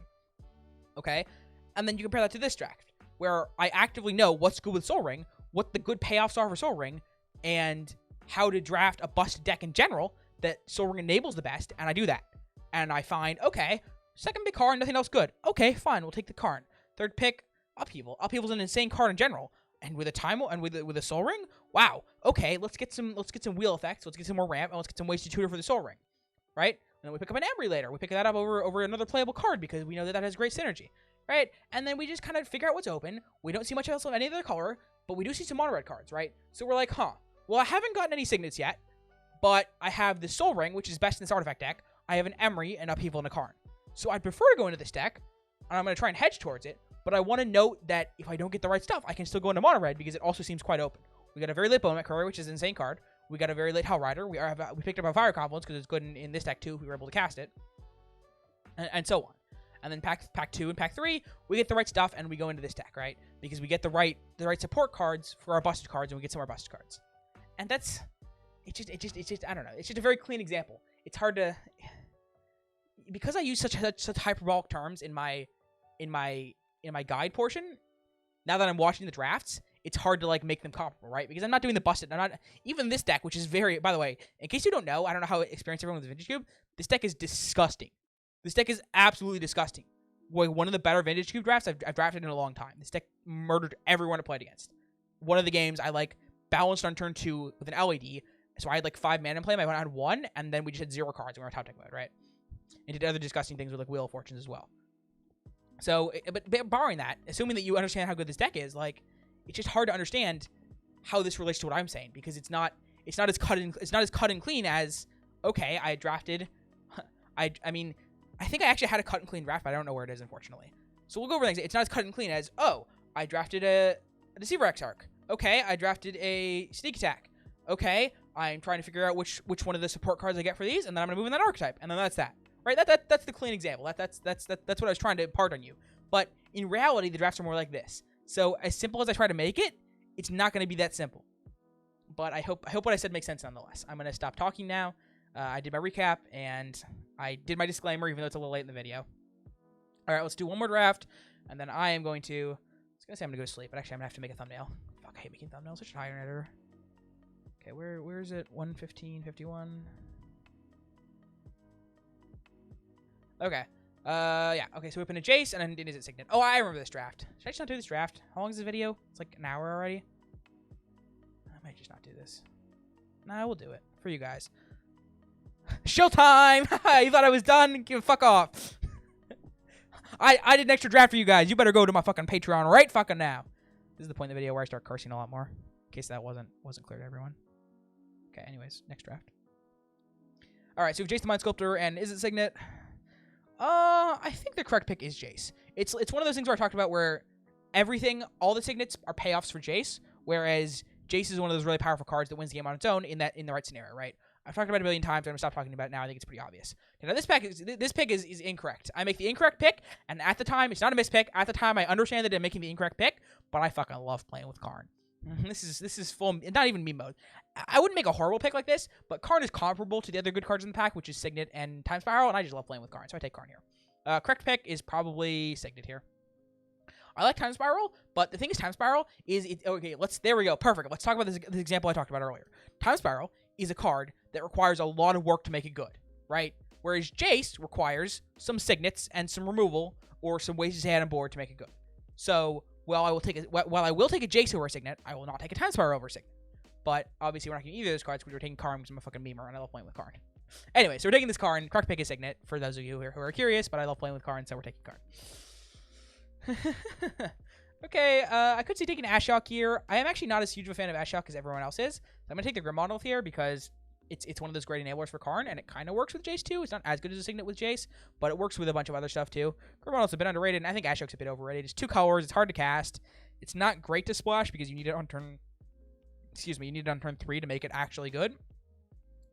Okay, and then you compare that to this draft, where I actively know what's good with Soul Ring, what the good payoffs are for Soul Ring, and how to draft a busted deck in general that Soul Ring enables the best, and I do that. And I find, okay, second pick Karn, nothing else good. Okay, fine, we'll take the Karn. Third pick, Upheaval. Upheaval's an insane card in general. And with a time and with a Soul Ring, wow. Okay, let's get some wheel effects. Let's get some more ramp, and let's get some ways to tutor for the Soul Ring, right? And then we pick up an Emery later. We pick that up over another playable card because we know that has great synergy, right? And then we just kind of figure out what's open. We don't see much else of any other color, but we do see some mono red cards, right? So we're like, huh. Well, I haven't gotten any Signets yet, but I have the Soul Ring, which is best in this artifact deck. I have an Emery, an Upheaval, and a Karn. So I'd prefer to go into this deck, and I'm going to try and hedge towards it. But I want to note that if I don't get the right stuff, I can still go into mono red because it also seems quite open. We got a very late Bowman Courier, which is an insane card. We got a very late Hell Rider. We picked up a Fire Confluence because it's good in this deck too if we were able to cast it. And so on. And then pack 2 and pack 3, we get the right stuff and we go into this deck, right? Because we get the right support cards for our busted cards and we get some more busted cards. And that's it's just I don't know. It's just a very clean example. It's hard to, because I use such hyperbolic terms in my guide portion. Now that I'm watching the drafts, it's hard to like make them comparable, right? Because I'm not doing the busted. I'm not even this deck, which is very. By the way, in case you don't know, I don't know how experienced everyone with Vintage Cube. This deck is disgusting. This deck is absolutely disgusting. One of the better Vintage Cube drafts I've drafted in a long time. This deck murdered everyone it played against. One of the games I like balanced on turn 2 with an LED. So I had like 5 mana in play. My opponent had 1, and then we just had 0 cards. We were in top deck mode, right? And did other disgusting things with like Wheel of Fortunes as well. So, but barring that, assuming that you understand how good this deck is, like, it's just hard to understand how this relates to what I'm saying, because it's not as cut and clean as, okay, I drafted, I mean, I think I actually had a cut and clean draft, but I don't know where it is, unfortunately. So we'll go over things. It's not as cut and clean as, oh, I drafted a Deceiver Exarch. Okay, I drafted a Sneak Attack. Okay, I'm trying to figure out which one of the support cards I get for these, and then I'm gonna move in that archetype, and then that's that. Right? That's the clean example. That's what I was trying to impart on you. But in reality, the drafts are more like this. So as simple as I try to make it, it's not going to be that simple. But I hope what I said makes sense nonetheless. I'm going to stop talking now. I did my recap, and I did my disclaimer, even though it's a little late in the video. All right, let's do one more draft, and then I am going to... I was going to say I'm going to go to sleep, but actually I'm going to have to make a thumbnail. Fuck, I hate making thumbnails. Such a higher editor. Okay, where is it? 1:15:51. Okay. Yeah. Okay, so we open a Jace, and then it is it Signet. Oh, I remember this draft. Should I just not do this draft? How long is this video? It's like an hour already. I might just not do this. Nah, we'll do it. For you guys. Showtime! You thought I was done? Fuck off. I did an extra draft for you guys. You better go to my fucking Patreon right fucking now. This is the point in the video where I start cursing a lot more. In case that wasn't clear to everyone. Okay, anyways, next draft. Alright, so we have Jace the Mind Sculptor, and is it Signet? I think the correct pick is Jace. It's one of those things where I talked about where all the Signets are payoffs for Jace, whereas Jace is one of those really powerful cards that wins the game on its own in the right scenario, right? I've talked about it a million times, and I'm gonna stop talking about it now. I think it's pretty obvious. Okay, now this pick is incorrect. I make the incorrect pick, and at the time, it's not a mispick. At the time, I understand that I'm making the incorrect pick, but I fucking love playing with Karn. This is full, not even meme mode. I wouldn't make a horrible pick like this, but Karn is comparable to the other good cards in the pack, which is Signet and Time Spiral, and I just love playing with Karn, so I take Karn here. Correct pick is probably Signet here. I like Time Spiral, but the thing is, Time Spiral is okay. There we go, perfect. Let's talk about this example I talked about earlier. Time Spiral is a card that requires a lot of work to make it good, right? Whereas Jace requires some Signets and some removal or some ways to stay on board to make it good. So while I will take a Jace over a Signet, I will not take a Time Spiral over a Signet. But obviously, we're not getting either of those cards because we're taking Karn because I'm a fucking memer and I love playing with Karn. Anyway, so we're taking this Karn. Correct pick is Signet for those of you who are curious, but I love playing with Karn, so we're taking Karn. Okay, I could see taking Ashok here. I am actually not as huge of a fan of Ashok as everyone else is. So I'm going to take the Grim Monolith here because it's one of those great enablers for Karn, and it kind of works with Jace too. It's not as good as a Signet with Jace, but it works with a bunch of other stuff too. Grim Monolith's a bit underrated, and I think Ashok's a bit overrated. It's 2 colors. It's hard to cast. It's not great to splash because you need it on turn... Excuse me, you need it on turn 3 to make it actually good.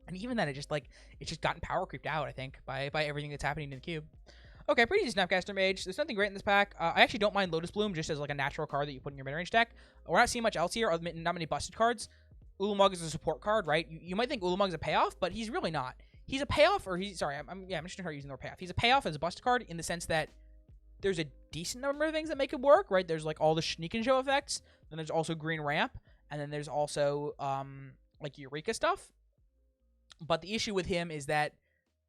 And even then, it's just gotten power creeped out, I think, by everything that's happening in the cube. Okay, pretty easy Snapcaster Mage. There's nothing great in this pack. I actually don't mind Lotus Bloom just as like a natural card that you put in your mid-range deck. We're not seeing much else here, not many busted cards. Ulamog is a support card, right? You might think Ulamog is a payoff, but he's really not. He's a payoff, or he's... Sorry, I'm just going to start using the word payoff. He's a payoff as a busted card in the sense that there's a decent number of things that make it work, right? There's like all the sneak and show effects. Then there's also green ramp. And then there's also like Eureka stuff. But the issue with him is that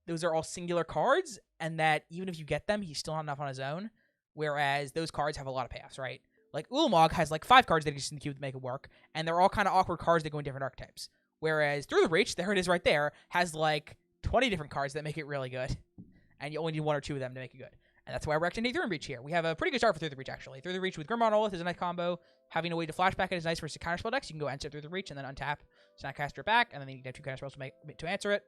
those are all singular cards, and that even if you get them, he's still not enough on his own. Whereas those cards have a lot of payoffs, right? Like Ulamog has like 5 cards that exist in the cube to make it work, and they're all kind of awkward cards that go in different archetypes. Whereas Through the Reach, there it is right there, has like 20 different cards that make it really good, and you only need 1 or 2 of them to make it good. And that's why we're actually Through the Reach here. We have a pretty good start for Through the Reach, actually. Through the Reach with Grim Monolith is a nice combo. Having a way to flashback it is nice for counterspell decks. You can go answer Through the Reach and then untap, Snapcaster it back, and then you can have 2 counterspells to answer it.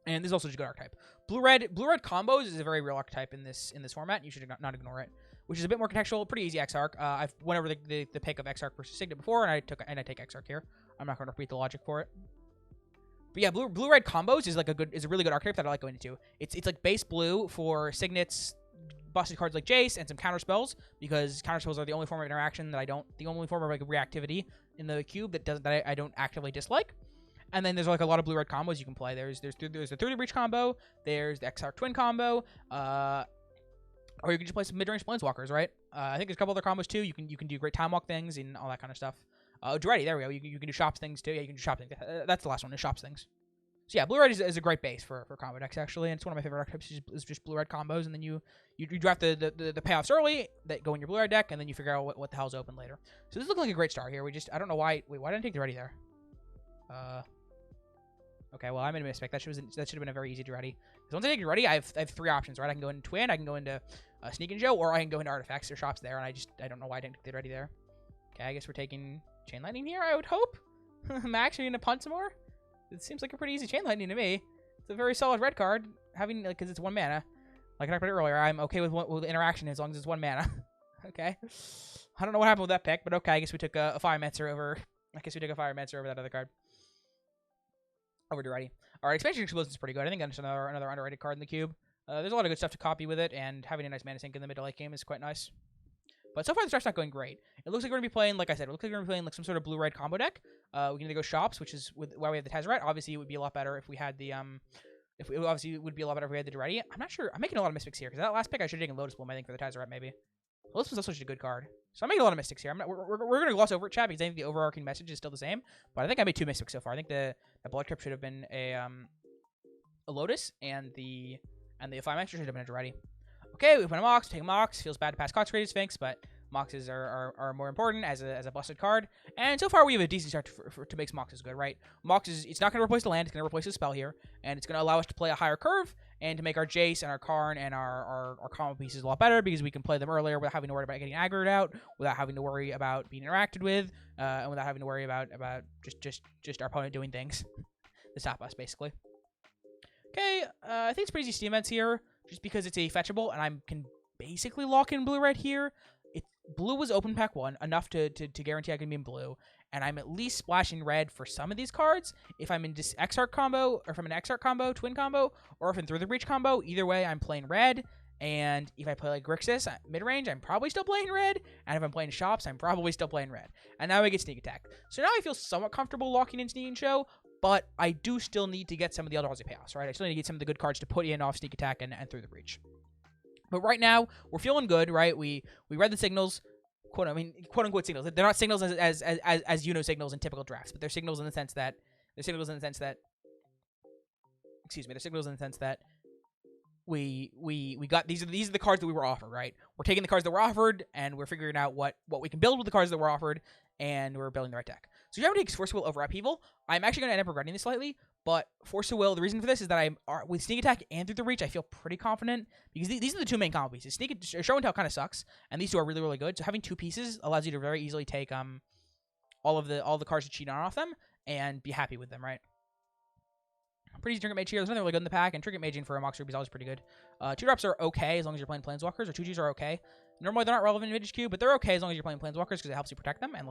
And this is also just a good archetype. Blue-red combos is a very real archetype in this format. You should not ignore it, which is a bit more contextual. Pretty easy Exarch. I've went over the pick of Exarch versus Signet before, and I take Exarch here. I'm not going to repeat the logic for it. But yeah, blue-red combos is a really good archetype that I like going into. It's like base blue for Signets, busted cards like Jace, and some counterspells, because counterspells are the only form of interaction the only form of like reactivity in the cube that I don't actively dislike. And then there's like a lot of blue-red combos you can play. There's the Through the Breach combo. There's the Exarch Twin combo. Or you can just play some mid-range planeswalkers, right? I think there's a couple other combos too. You can do great time walk things and all that kind of stuff. Duretti, there we go. You can do shops things too. Yeah, you can do shop things. That's the last one, is shops things. So yeah, blue-red is a great base for combo decks, actually, and it's one of my favorite archetypes is just blue-red combos, and then you draft the payoffs early that go in your blue-red deck, and then you figure out what the hell's open later. So this looks like a great start here. I don't know why. Wait, why didn't I take the ready there? Okay, well, I made a mistake. That should have been a very easy ready. Because once I take it ready, I have 3 options, right? I can go into Twin, I can go into Sneak and Joe, or I can go into Artifacts. There's shops there, and I don't know why I didn't take the ready there. Okay, I guess we're taking Chain Lightning here, I would hope. Max, are you going to punt some more? It seems like a pretty easy Chain Lightning to me. It's a very solid red card, because it's 1 mana. Like I talked about earlier, I'm okay with interaction as long as it's 1 mana. Okay. I don't know what happened with that pick, but okay, I guess we took a Firemancer over. I guess we took a Firemancer over that other card. Over to ready. All right, Expansion Explosion is pretty good. I think that's another underrated card in the cube. There's a lot of good stuff to copy with it, and having a nice mana sink in the mid to late game is quite nice. But so far, the draft's not going great. It looks like we're going to be playing, like I said, like some sort of blue-red combo deck. We can either go shops, which is why we have the Tezzeret. Obviously, it would be a lot better if we had the it would be a lot better if we had the Duretti. I'm not sure. I'm making a lot of mistakes here because that last pick I should have taken Lotus Bloom, I think, for the Tezzeret maybe. Lotus Bloom is also just a good card, so I'm making a lot of mistakes here. We're going to gloss over it, chat, because I think the overarching message is still the same. But I think I made 2 mistakes so far. I think the Blood Crypt should have been a Lotus, and the Fire Master should have been a Duretti. Okay, we put a Mox. Take Mox. Feels bad to pass Cox-Rated Sphinx, but Moxes are more important as a busted card. And so far, we have a decent start to make Moxes good, right? It's not going to replace the land. It's going to replace the spell here. And it's going to allow us to play a higher curve and to make our Jace and our Karn and our combo pieces a lot better because we can play them earlier without having to worry about getting aggroed out, without having to worry about being interacted with, and without having to worry about just our opponent doing things to stop us, basically. Okay, I think it's pretty easy Steam events here, just because it's a fetchable, and I can basically lock in blue right here. Blue was open pack 1, enough to guarantee I can be in blue, and I'm at least splashing red for some of these cards. If I'm in this X-Arc combo, or if I'm in X-Arc combo, Twin combo, or if I'm Through the Breach combo, either way, I'm playing red. And if I play like Grixis mid-range, I'm probably still playing red. And if I'm playing shops, I'm probably still playing red. And now I get Sneak Attack. So now I feel somewhat comfortable locking in Sneak and Show, but I do still need to get some of the Eldrazi payoffs, right? I still need to get some of the good cards to put in off Sneak Attack and Through the Breach. But right now, we're feeling good, right? We read the signals, quote unquote signals. They're not signals as you know signals in typical drafts, but they're signals in the sense that they're signals in the sense that we got these are the cards that we were offered, right? We're taking the cards that were offered and we're figuring out what we can build with the cards that were offered, and we're building the right deck. So Java takes Force of Will over Upheaval. I'm actually going to end up regretting this slightly, but Force of Will, the reason for this is that with Sneak Attack and Through the Reach, I feel pretty confident because these are the 2 main combo pieces. Show and Tell kind of sucks, and these 2 are really, really good. So having 2 pieces allows you to very easily take all the cards to cheat on off them and be happy with them, right? Pretty easy Trinket Mage here. There's nothing really good in the pack, and Trinket Maging for a Mox Ruby is always pretty good. 2-drops are okay as long as you're playing Planeswalkers, or 2-Gs are okay. Normally they're not relevant in Vintage Cube, but they're okay as long as you're playing Planeswalkers because it helps you protect them and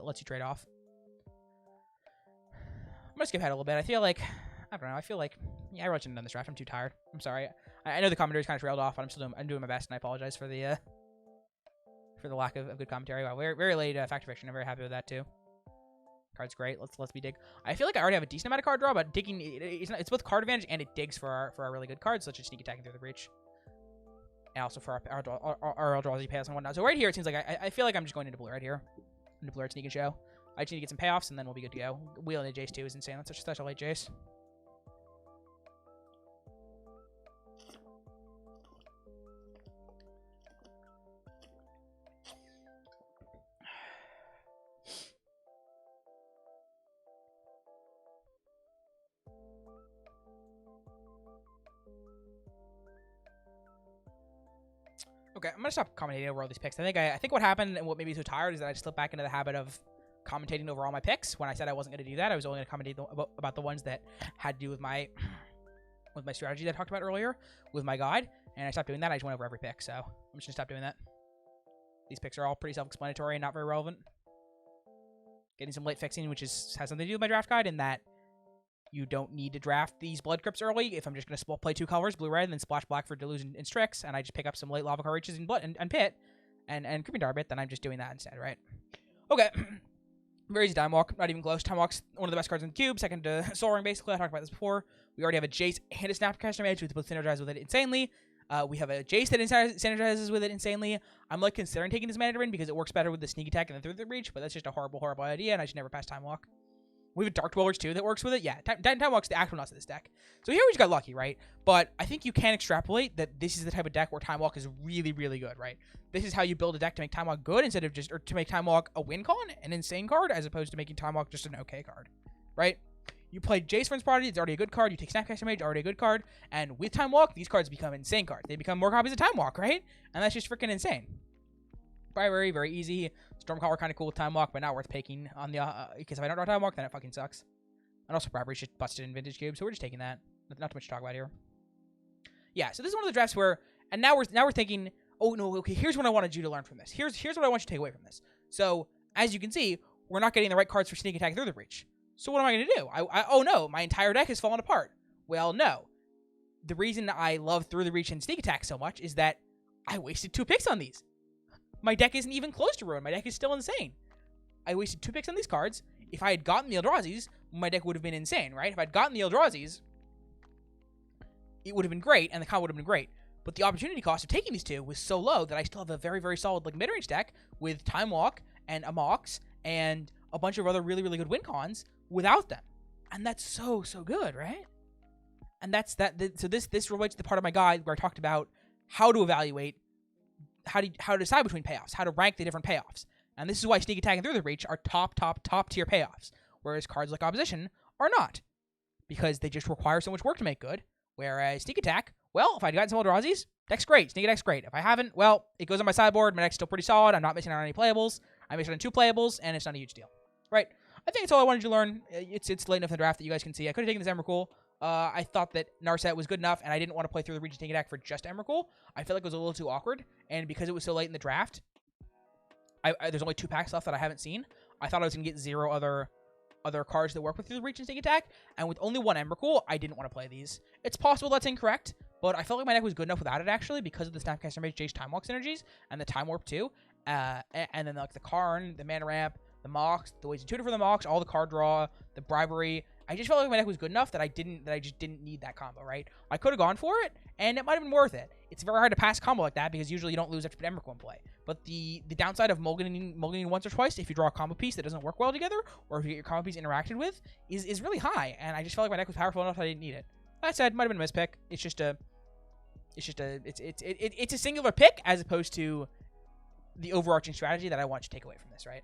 lets you trade off. I'm going to skip ahead a little bit. I feel like, I really shouldn't have done this draft. I'm too tired. I'm sorry. I know the commentary's kind of trailed off, but I'm doing my best, and I apologize for the lack of good commentary. Wow, very, very late Fact or Fiction. I'm very happy with that, too. Card's great. Let's be dig. I feel like I already have a decent amount of card draw, but digging it's both card advantage and it digs for our really good cards, such as Sneak Attack and Through the Breach, and also for our Eldrazi payoffs and whatnot. So right here, it seems like I feel like I'm just going into blue right here, into blue red Sneak and Show. I just need to get some payoffs and then we'll be good to go. Wheeling a Jace too is insane. That's such a late Jace. Okay, I'm gonna stop commentating over all these picks. I think what happened and what made me so tired is that I just slipped back into the habit of commentating over all my picks. When I said I wasn't gonna do that, I was only gonna commentate about the ones that had to do with my strategy that I talked about earlier with my guide, and I stopped doing that. I just went over every pick, so I'm just gonna stop doing that. These picks are all pretty self-explanatory and not very relevant. Getting some late fixing, which has something to do with my draft guide, in that you don't need to draft these Blood Crypts early. If I'm just going to play 2 colors, blue-red, and then splash black for Deluge and Strix, and I just pick up some late Lava Car Reaches and Pit, and Creeping Darbit, then I'm just doing that instead, right? Okay. Very easy Time Walk. Not even close. Time Walk's one of the best cards in the cube. Second to Soul Ring, basically. I talked about this before. We already have a Jace and a Snapcaster Mage, which both synergize with it insanely. We have a Jace that synergizes with it insanely. I'm like considering taking this Mandarin because it works better with the sneak attack and the through the reach, but that's just a horrible idea, and I should never pass Time Walk. We have Dark Dwellers too that works with it. Yeah, Time Walk's the actual nuts of this deck. So here we just got lucky, right? But I think you can extrapolate that this is the type of deck where Time Walk is really, really good, right? This is how you build a deck to make Time Walk good instead of just, or to make Time Walk a win con, an insane card, as opposed to making Time Walk just an okay card, right? You play Jace Friend's Prodigy, it's already a good card. You take Snapcaster Mage, already a good card. And with Time Walk, these cards become insane cards. They become more copies of Time Walk, right? And that's just freaking insane. Very, very easy. Stormcaller kind of cool with Time Walk, but not worth picking on the, because if I don't draw Time Walk, then it fucking sucks. And also Bribery's just busted in Vintage Cube, so we're just taking that. Not too much to talk about here. Yeah, so this is one of the drafts where, and now we're thinking, oh no, okay, here's what I wanted you to learn from this. Here's what I want you to take away from this. So, as you can see, we're not getting the right cards for sneak attack through the breach. So what am I going to do? Oh no, my entire deck has fallen apart. Well, no. The reason I love through the reach and sneak attack so much is that I wasted 2 picks on these. My deck isn't even close to ruin. My deck is still insane. I wasted 2 picks on these cards. If I had gotten the Eldrazi's, my deck would have been insane, right? If I'd gotten the Eldrazi's, it would have been great, and the combo would have been great. But the opportunity cost of taking these 2 was so low that I still have a very, very solid like mid-range deck with Time Walk and a Mox and a bunch of other really, really good win cons without them. And that's so, so good, right? And that's that. So this relates to the part of my guide where I talked about how to evaluate, how to decide between payoffs, how to rank the different payoffs. And this is why Sneak Attack and Through the Reach are top tier payoffs, whereas cards like Opposition are not, because they just require so much work to make good. Whereas Sneak Attack, well, if I'd gotten some Eldrazi's, deck's great. Sneak Attack's great. If I haven't, well, it goes on my sideboard. My deck's still pretty solid. I'm not missing out on any playables. I'm missing on 2 playables, and it's not a huge deal, right? I think it's all I wanted you to learn. It's late enough in the draft that you guys can see. I could have taken this Emrakul. I thought that Narset was good enough, and I didn't want to play through the Reach and Sneak Attack for just Emrakul. I felt like it was a little too awkward, and because it was so late in the draft, there's only 2 packs left that I haven't seen. I thought I was going to get 0 other cards that work with through the Reach and Sneak Attack, and with only 1 Emrakul, I didn't want to play these. It's possible that's incorrect, but I felt like my deck was good enough without it, actually, because of the Snapcaster Mage Jace Time Walk synergies, and the Time Warp too, and then like the Karn, the Mana Ramp, the Mox, the ways to tutor for the Mox, all the card draw, the Bribery. I just felt like my deck was good enough that I just didn't need that combo, right? I could have gone for it, and it might have been worth it. It's very hard to pass a combo like that because usually you don't lose after you put Emrakul in play. But the downside of mulliganing once or twice if you draw a combo piece that doesn't work well together, or if you get your combo piece interacted with, is really high. And I just felt like my deck was powerful enough that I didn't need it. That said, might have been a mispick. It's a singular pick as opposed to the overarching strategy that I want you to take away from this, right?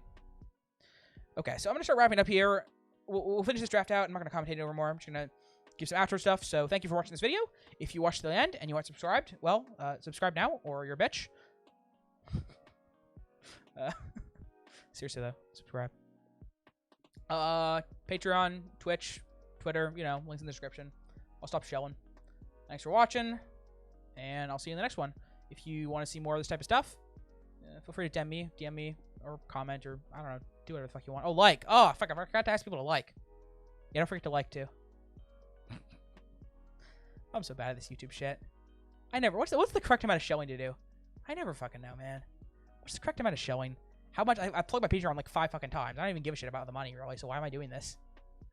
Okay, so I'm going to start wrapping up here. We'll finish this draft out. I'm not going to commentate over more. I'm just going to give some outro stuff. So thank you for watching this video. If you watched to the end and you aren't subscribed, well, subscribe now or you're a bitch. Seriously, though, subscribe. Patreon, Twitch, Twitter, links in the description. I'll stop shelling. Thanks for watching, and I'll see you in the next one. If you want to see more of this type of stuff, feel free to DM me, or comment, or, I don't know, do whatever the fuck you want. Oh, like. Oh, fuck, I forgot to ask people to like. Yeah, don't forget to like, too. I'm so bad at this YouTube shit. What's the correct amount of shelling to do? I never fucking know, man. What's the correct amount of shelling? How much? I plugged my Patreon like 5 fucking times. I don't even give a shit about the money, really, so why am I doing this?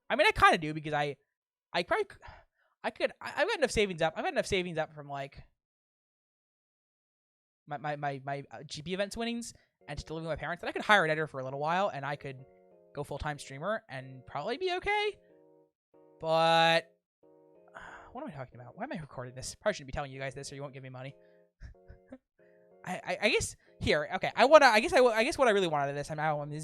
I mean, I kind of do, because I've got enough savings up. I've got enough savings up from, like, my GP events winnings and still living with my parents that I could hire an editor for a little while, and I could go full-time streamer and probably be okay. But what am I talking about? Why am I recording this? Probably shouldn't be telling you guys this, or you won't give me money. I guess here. Okay, I guess what I really want out of this.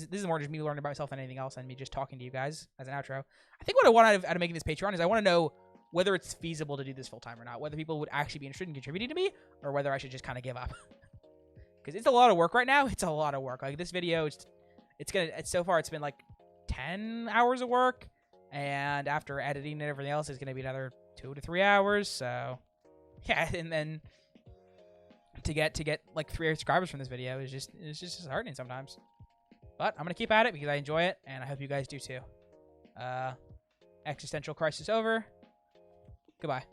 This is more just me learning about myself than anything else, and me just talking to you guys as an outro. I think what I want out of making this Patreon is I want to know whether it's feasible to do this full time or not. Whether people would actually be interested in contributing to me, or whether I should just kind of give up. Because it's a lot of work right now. It's a lot of work. Like this video, so far it's been like 10 hours of work, and after editing and everything else, it's gonna be another 2 to 3 hours. So yeah, and then to get like 3 subscribers from this video is just disheartening sometimes. But I'm gonna keep at it because I enjoy it, and I hope you guys do too. Existential crisis over. Goodbye.